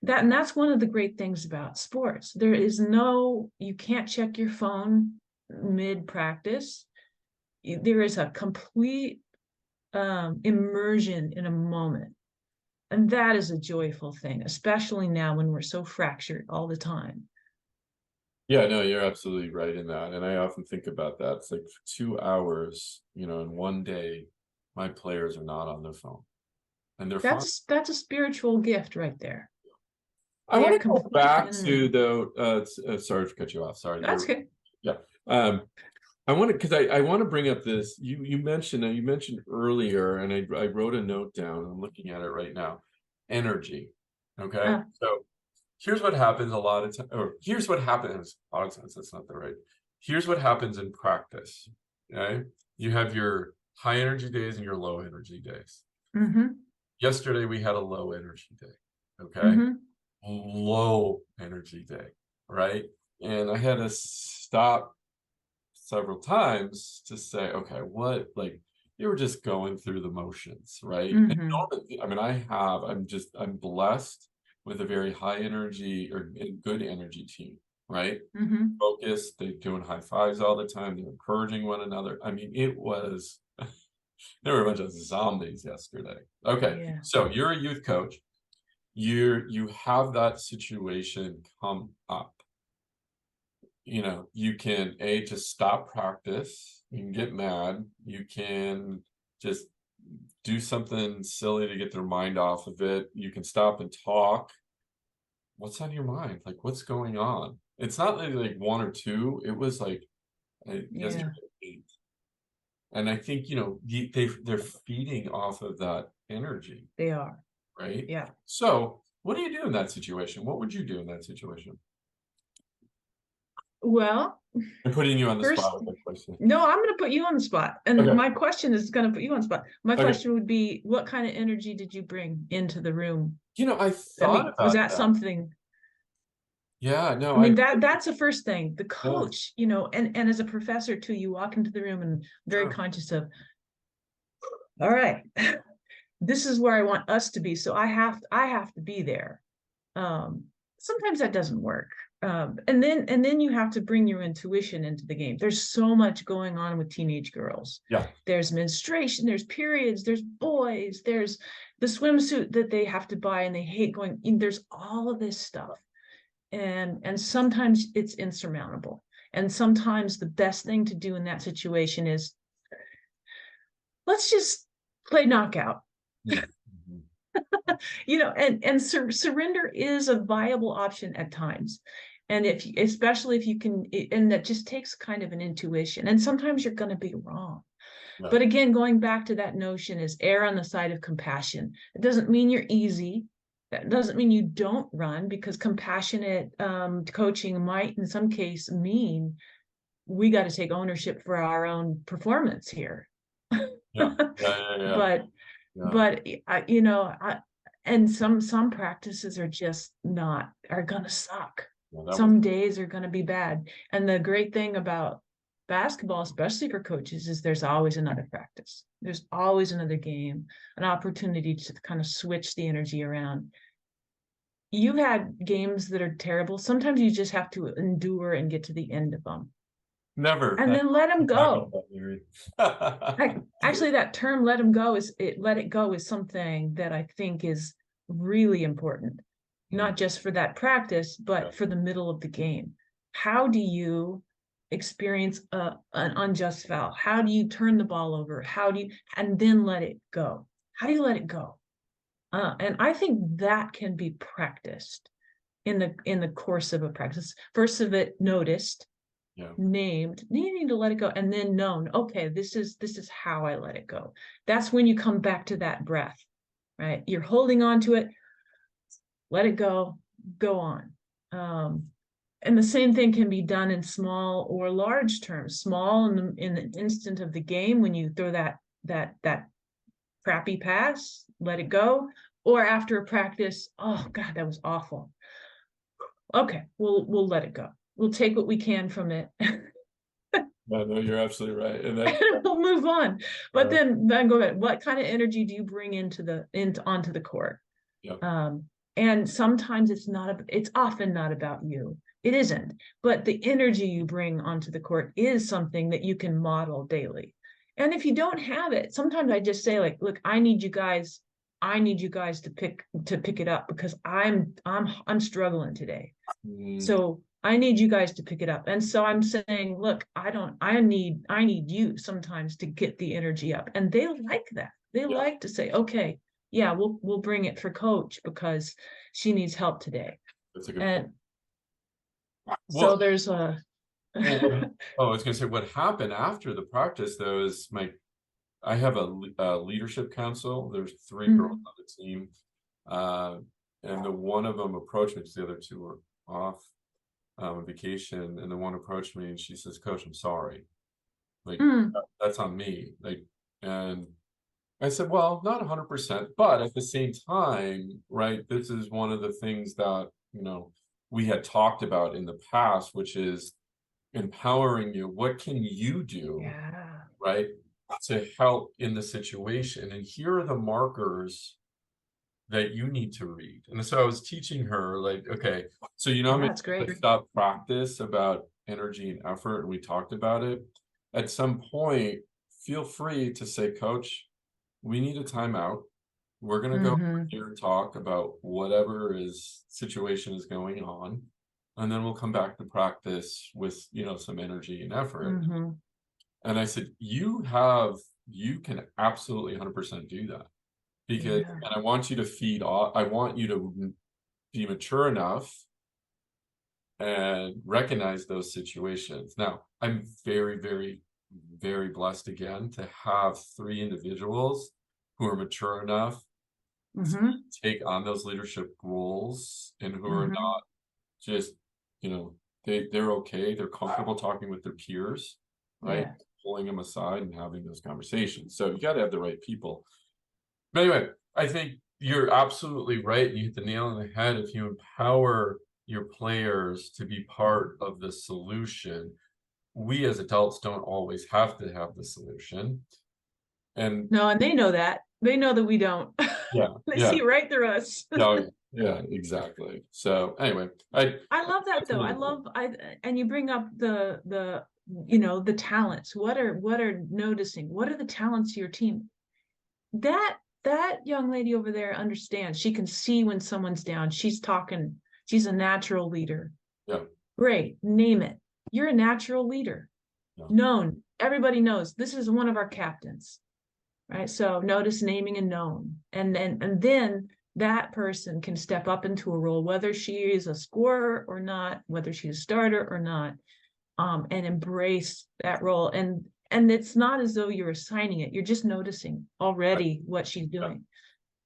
C: And that's one of the great things about sports. You can't check your phone mid practice. There is a complete immersion in a moment. And that is a joyful thing, especially now when we're so fractured all the time.
B: yeah. No, you're absolutely right in that, and I often think about that. It's like 2 hours, in one day, my players are not on their phone, and they're fine.
C: That's a spiritual gift right there.
B: I
C: They are
B: want to go
C: completely
B: back
C: in
B: to though. Sorry to cut you off. Sorry.
C: That's good.
B: Yeah. I want to, because I want to bring up this. You mentioned earlier, and I wrote a note down. I'm looking at it right now. Energy. Okay. So here's what happens a lot of times, or here's what happens a lot of times. That's not the right. Here's what happens in practice. Okay. You have your high energy days and your low energy days.
C: Mm-hmm.
B: Yesterday we had a low energy day. Okay.
C: Mm-hmm.
B: Low energy day, right? And I had to stop several times to say, okay, you were just going through the motions, right? And
C: Mm-hmm.
B: normally, I mean, I'm blessed with a very high energy or good energy team, right?
C: Mm-hmm.
B: Focused, they're doing high fives all the time, they're encouraging one another. I mean, there were a bunch of zombies yesterday. Okay,
C: Yeah.
B: so you're a youth coach. You have that situation come up. You can just stop practice. You can get mad. You can just do something silly to get their mind off of it. You can stop and talk. What's on your mind? Like, what's going on? It's not like one or two. It was like yesterday 8. And I think they're feeding off of that energy.
C: They are.
B: Right?
C: Yeah.
B: So What do you do in that situation? What would you do in that situation?
C: Well,
B: I'm putting you on the
C: first,
B: spot with that question.
C: no, I'm going to put you on the spot. And
B: Okay.
C: my question is going to put you on the spot. My
B: Okay.
C: question would be, what kind of energy did you bring into the room?
B: You know, I
C: I
B: thought
C: mean, was
B: about
C: that
B: that.
C: something?
B: Yeah, no,
C: I mean, that's the first thing. The
B: yeah,
C: coach, you know, and as a professor too, you walk into the room and very
B: sure.
C: conscious of, all right, this is where I want us to be. So I have to be there. Sometimes that doesn't work. And then you have to bring your intuition into the game. There's so much going on with teenage girls.
B: Yeah.
C: There's menstruation, there's periods, there's boys, there's the swimsuit that they have to buy and they hate going. There's all of this stuff. And sometimes it's insurmountable. And sometimes the best thing to do in that situation is let's just play knockout.
B: Mm-hmm.
C: You know, and surrender is a viable option at times. And especially if you can, and that just takes kind of an intuition. And sometimes you're going to be wrong.
B: Yeah.
C: But again, going back to that notion is err on the side of compassion. It doesn't mean you're easy. That doesn't mean you don't run, because compassionate coaching might in some case mean we got to take ownership for our own performance here.
B: Yeah. Yeah.
C: But you know, and some practices are just are gonna suck. Some days are gonna be bad. And the great thing about basketball, especially for coaches, is there's always another practice. There's always another game, an opportunity to kind of switch the energy around. You've had games that are terrible. Sometimes you just have to endure and get to the end of them.
B: Never.
C: And then let them go.
B: Actually,
C: Actually, that term let it go is something that I think is really important, not just for that practice, but for the middle of the game. How do you experience an unjust foul? How do you turn the ball over? And then let it go? How do you let it go? And I think that can be practiced in the course of a practice. First of it, noticed, named, needing to let it go, and then known, okay, this is how I let it go. That's when you come back to that breath, right? You're holding on to it, let it go on. And the same thing can be done in small or large terms. Small in the instant of the game, when you throw that crappy pass, let it go. Or after a practice, oh God, that was awful. Okay, we'll let it go. We'll take what we can from it.
B: No, you're absolutely right. And then
C: we'll move on. But then go back. What kind of energy do you bring onto the court?
B: Yeah.
C: And sometimes it's often not about you. It isn't. But the energy you bring onto the court is something that you can model daily. And if you don't have it, sometimes I just say, like, look, I need you guys to pick it up, because I'm struggling today. So I need you guys to pick it up. And so I'm saying, look, I need you sometimes to get the energy up. And they like that. They like to say, okay, yeah, we'll bring it for coach because she needs help today.
B: That's a good point.
C: So there's a
B: I was gonna say, what happened after the practice though is I have a leadership council. There's 3 girls on the team, and the one of them approached me because the other 2 were off on vacation, and the one approached me and she says, "Coach, I'm sorry. Like that's on me." Like, and I said, "Well, not 100%, but at the same time, right? This is one of the things that we had talked about in the past, which is empowering you. What can you do, right, to help in the situation? And here are the markers that you need to read." And so I was teaching her, like, okay, so
C: that's great.
B: Stop practice about energy and effort, and we talked about it. At some point, feel free to say, "Coach, we need a timeout. We're gonna go here and talk about whatever situation is going on, and then we'll come back to practice with some energy and effort." And I said, you can absolutely 100% do that, because and I want you to feed off. I want you to be mature enough and recognize those situations. Now, I'm very, very, very blessed again to have 3 individuals who are mature enough
C: Mhm.
B: take on those leadership roles and who are
C: Mhm.
B: not just, they're okay, they're comfortable talking with their peers, right?
C: Yeah.
B: Pulling them aside and having those conversations. So you got to have the right people. But anyway, I think you're absolutely right. You hit the nail on the head. If you empower your players to be part of the solution, we as adults don't always have to have the solution. And
C: No, and they know that. They know that we don't.
B: yeah,
C: They
B: yeah,
C: see right through us.
B: no, yeah, exactly. So anyway,
C: I love that though. And you bring up the talents. What are noticing? What are the talents of your team? That young lady over there understands. She can see when someone's down. She's talking. She's a natural leader.
B: yeah,
C: Great. Name it. You're a natural leader.
B: yeah.
C: Known. Everybody knows this is one of our captains. Right. So notice naming and known. And then that person can step up into a role, whether she is a scorer or not, whether she's a starter or not, and embrace that role. And it's not as though you're assigning it. You're just noticing already what she's doing.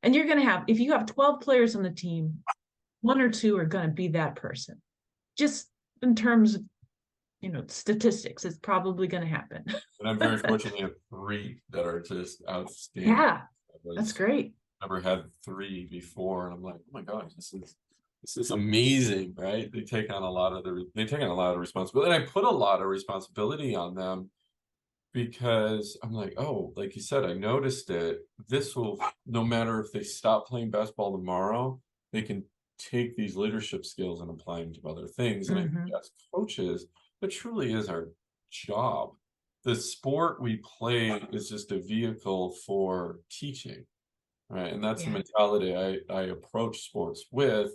C: And you're going to have, if you have 12 players on the team, 1 or 2 are going to be that person. Just in terms of, statistics, it's probably going to happen.
B: And I'm very fortunate to have 3 that are just outstanding.
C: Yeah, that's great.
B: Never had 3 before, and I'm like, oh my gosh, this is amazing, right? They take on a lot of responsibility, and I put a lot of responsibility on them because I'm like, oh, like you said, I noticed it. This will, no matter if they stop playing basketball tomorrow, they can take these leadership skills and apply them to other things. And I think as coaches, it truly is our job. The sport we play is just a vehicle for teaching, right? And that's the mentality I approach sports with.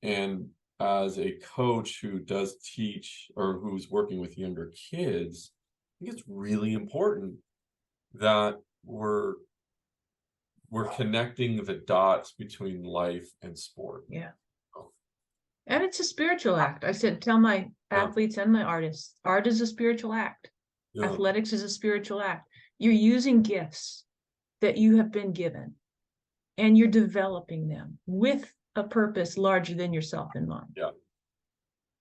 B: And as a coach who does teach or who's working with younger kids, I think it's really important that we're connecting the dots between life and sport.
C: Yeah. And it's a spiritual act. I said, tell my athletes and my artists, art is a spiritual act. Athletics is a spiritual act. You're using gifts that you have been given and you're developing them with a purpose larger than yourself in mind.
B: Yeah.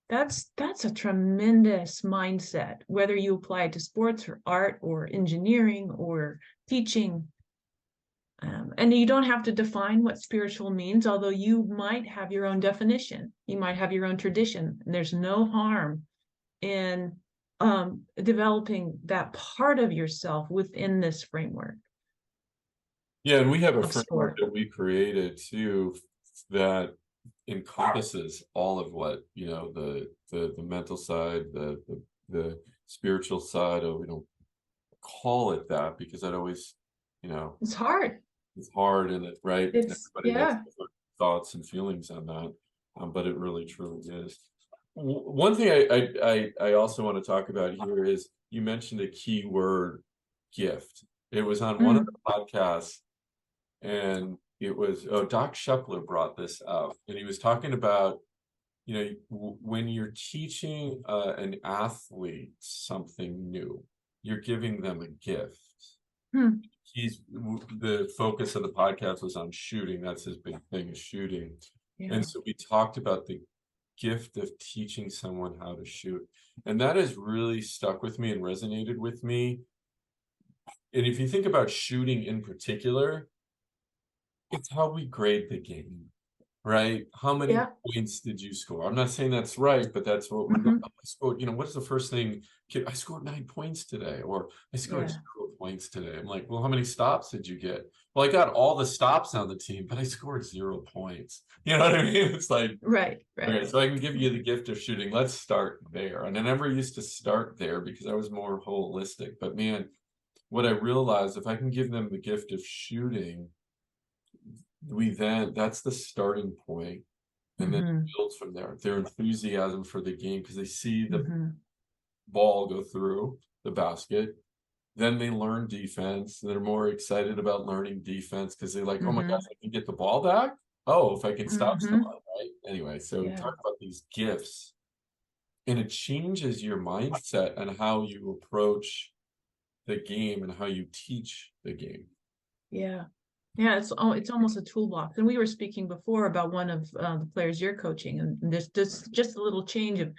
C: That's a tremendous mindset, whether you apply it to sports or art or engineering or teaching. And you don't have to define what spiritual means, although you might have your own definition. You might have your own tradition. And there's no harm in developing that part of yourself within this framework.
B: Yeah, and we have a
C: of
B: framework
C: sport.
B: that we created too that encompasses all of what, the mental side, the spiritual side of, we don't call it that because that always,
C: It's hard.
B: it's hard and it, right?
C: It's
B: Everybody has different thoughts and feelings on that, but it really truly is. One thing I also want to talk about here is you mentioned a key word, gift. It was on one of the podcasts, and it was Doc Shepler brought this up, and he was talking about, when you're teaching an athlete something new, you're giving them a gift. The focus of the podcast was on shooting. That's his big thing, is shooting.
C: Yeah.
B: And so we talked about the gift of teaching someone how to shoot, and that has really stuck with me and resonated with me. And if you think about shooting in particular, it's how we grade the game, right? How many points did you score? I'm not saying that's right, but that's what I scored. What's the first thing? I scored 9 points today, or I scored 0 points today. I'm like, well, how many stops did you get? Well, I got all the stops on the team, but I scored 0 points. You know what I mean? It's like,
C: right.
B: Okay, so I can give you the gift of shooting. Let's start there. And I never used to start there because I was more holistic. But man, what I realized, if I can give them the gift of shooting, that's the starting point, and then it builds from there. Their enthusiasm for the game, because they see the ball go through the basket, then they learn defense. They're more excited about learning defense because they're like, oh my gosh, I can get the ball back. Oh, if I can stop someone, right? Anyway, so talk about these gifts, and it changes your mindset and how you approach the game and how you teach the game.
C: Yeah. Yeah, it's almost a toolbox. And we were speaking before about one of the players you're coaching, and there's just a little change of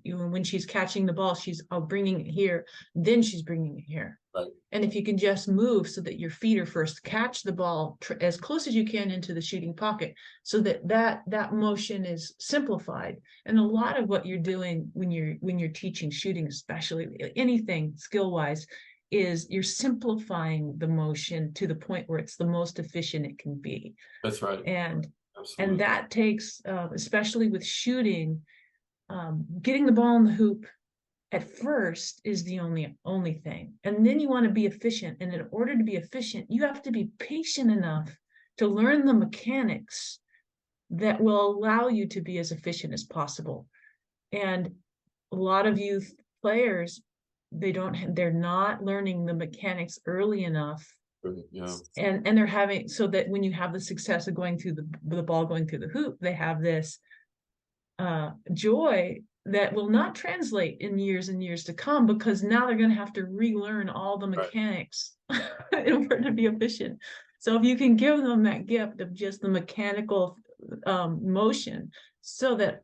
C: when she's catching the ball, she's bringing it here, then she's bringing it here.
B: Right.
C: And if you can just move so that your feet are first, catch the ball as close as you can into the shooting pocket, so that motion is simplified. And a lot of what you're doing when you're teaching shooting, especially anything skill wise, is you're simplifying the motion to the point where it's the most efficient it can be.
B: That's right.
C: And
B: Absolutely.
C: that takes, especially with shooting, getting the ball in the hoop at first is the only thing. And then you want to be efficient. And in order to be efficient, you have to be patient enough to learn the mechanics that will allow you to be as efficient as possible. And a lot of youth players, they're not learning the mechanics early enough.
B: Yeah.
C: And they're having, so that when you have the success of going through the ball going through the hoop, they have this joy that will not translate in years and years to come, because now they're going to have to relearn all the mechanics in order to be efficient. So if you can give them that gift of just the mechanical motion, so that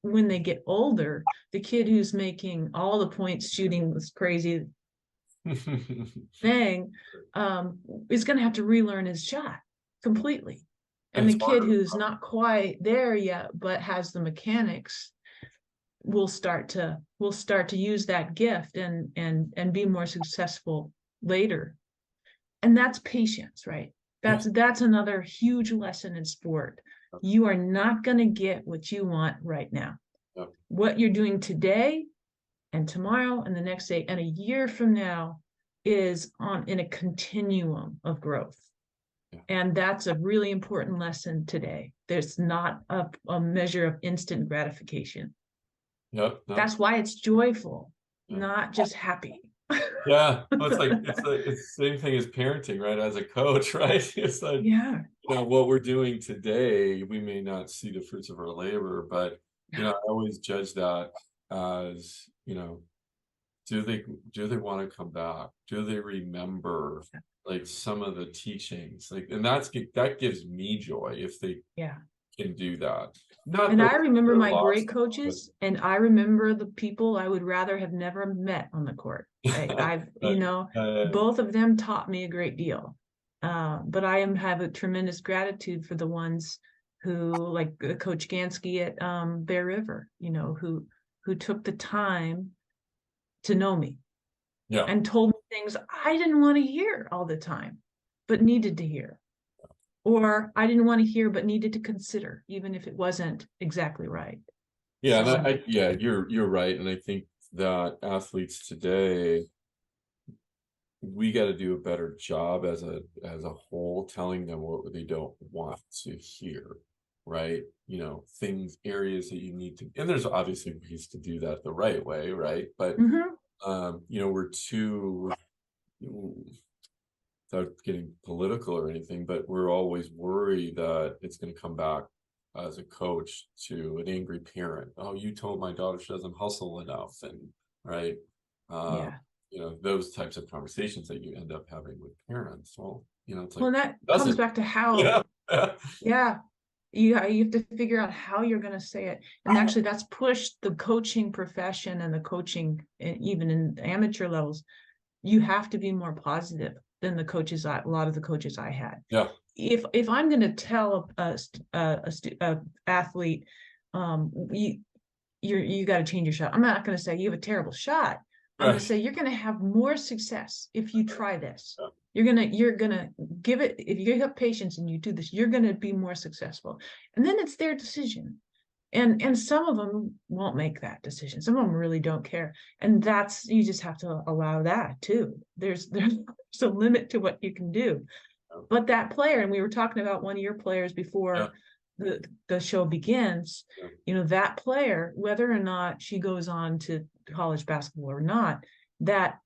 C: when they get older, the kid who's making all the points shooting this crazy thing is going to have to relearn his shot completely. And the kid who's not quite there yet but has the mechanics will start to use that gift and be more successful later. And that's patience, right? That's another huge lesson in sport. You are not going to get what you want right now. What you're doing today and tomorrow and the next day and a year from now is in a continuum of growth. And that's a really important lesson today. There's not a measure of instant gratification. That's why it's joyful, not just happy.
B: Yeah, well, it's the same thing as parenting, right? As a coach, right? It's like,
C: yeah,
B: you know, what we're doing today, we may not see the fruits of our labor, but you know, I always judge that as, you know, do they want to come back? Do they remember like some of the teachings? Like, and that gives me joy if they can do that.
C: And I remember my great coaches, and I remember the people I would rather have never met on the court. I've you know, both of them taught me a great deal. But I have a tremendous gratitude for the ones who, like Coach Gansky at Bear River, you know, who took the time to know me and told me things I didn't want to hear all the time, but needed to hear. Or I didn't want to hear, but needed to consider, even if it wasn't exactly right.
B: Yeah, so, you're right. And I think that athletes today, we got to do a better job as a whole, telling them what they don't want to hear, right? You know, areas that you need to, and there's obviously ways to do that the right way, right? But you know, we're too, without getting political or anything, but we're always worried that it's going to come back as a coach to an angry parent. Oh, you told my daughter she doesn't hustle enough, and right, you know, those types of conversations that you end up having with parents. Well, you know, it's like,
C: well, that comes back to how, you have to figure out how you're going to say it. And actually, that's pushed the coaching profession and the coaching, even in amateur levels. You have to be more positive than a lot of the coaches I had.
B: Yeah.
C: If I'm going to tell a athlete, you got to change your shot, I'm not going to say you have a terrible shot. I'm going to say you're going to have more success if you try this. You're gonna give it, if you have patience and you do this, you're going to be more successful. And then it's their decision. And some of them won't make that decision. Some of them really don't care. And you just have to allow that too. There's a limit to what you can do. But that player, and we were talking about one of your players before the show begins, you know, that player, whether or not she goes on to college basketball or not, that,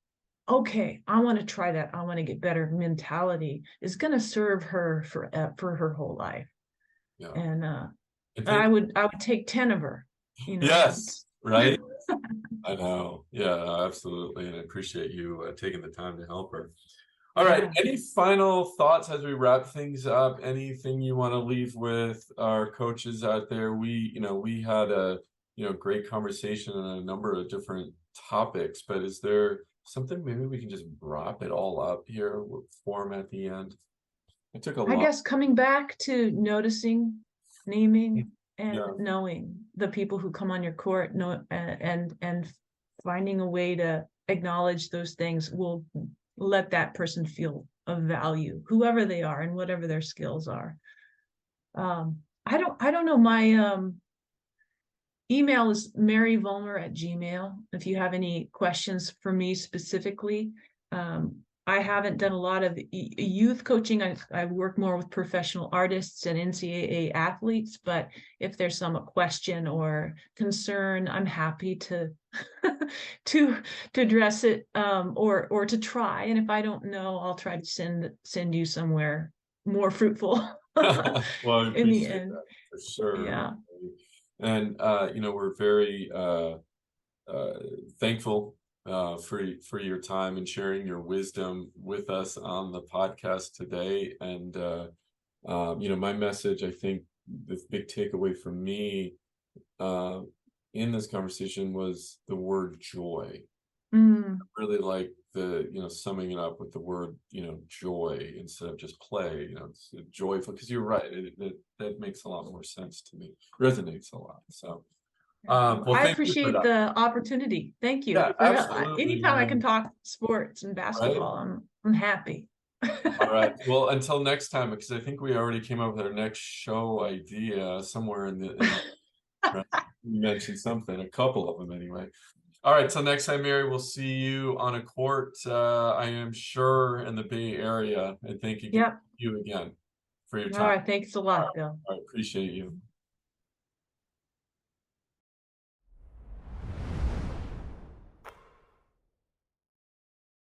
C: okay, I want to try that, I want to get better mentality is going to serve her for her whole life. And I would take 10 of her, you know.
B: Yes, right. I know. Yeah, absolutely. And I appreciate you taking the time to help her. All right.
C: Yeah.
B: Any final thoughts as we wrap things up? Anything you want to leave with our coaches out there? We had a, great conversation on a number of different topics, but is there something maybe we can just wrap it all up here with form at the end? It took a
C: I
B: lot.
C: guess coming back to noticing, naming, and
B: Yeah.
C: knowing the people who come on your court, and finding a way to acknowledge those things will let that person feel of value, whoever they are and whatever their skills are. I don't know. My email is maryvolmer@gmail. If you have any questions for me specifically. I haven't done a lot of youth coaching. I work more with professional artists and NCAA athletes, but if there's some question or concern, I'm happy to to address it, or to try. And if I don't know, I'll try to send you somewhere more fruitful.
B: Well, I
C: In the
B: appreciate
C: end.
B: that for sure.
C: Yeah.
B: And we're very thankful for your time and sharing your wisdom with us on the podcast today. And my message, I think the big takeaway for me in this conversation was the word joy. Really like the summing it up with the word joy instead of just play. It's joyful, because you're right, that makes a lot more sense to me, resonates a lot. So well,
C: I
B: thank you for
C: appreciate
B: that.
C: the opportunity. Thank you.
B: Yeah, absolutely.
C: Anytime I can talk sports and basketball, I'm happy.
B: All right. Well, until next time, because I think we already came up with our next show idea somewhere in you mentioned something, a couple of them anyway. All right. Till next time, Mary, we'll see you on a court, I am sure, in the Bay Area. And thank you,
C: Yep.
B: you again for your time.
C: All right. Thanks a lot, Bill.
B: I appreciate you.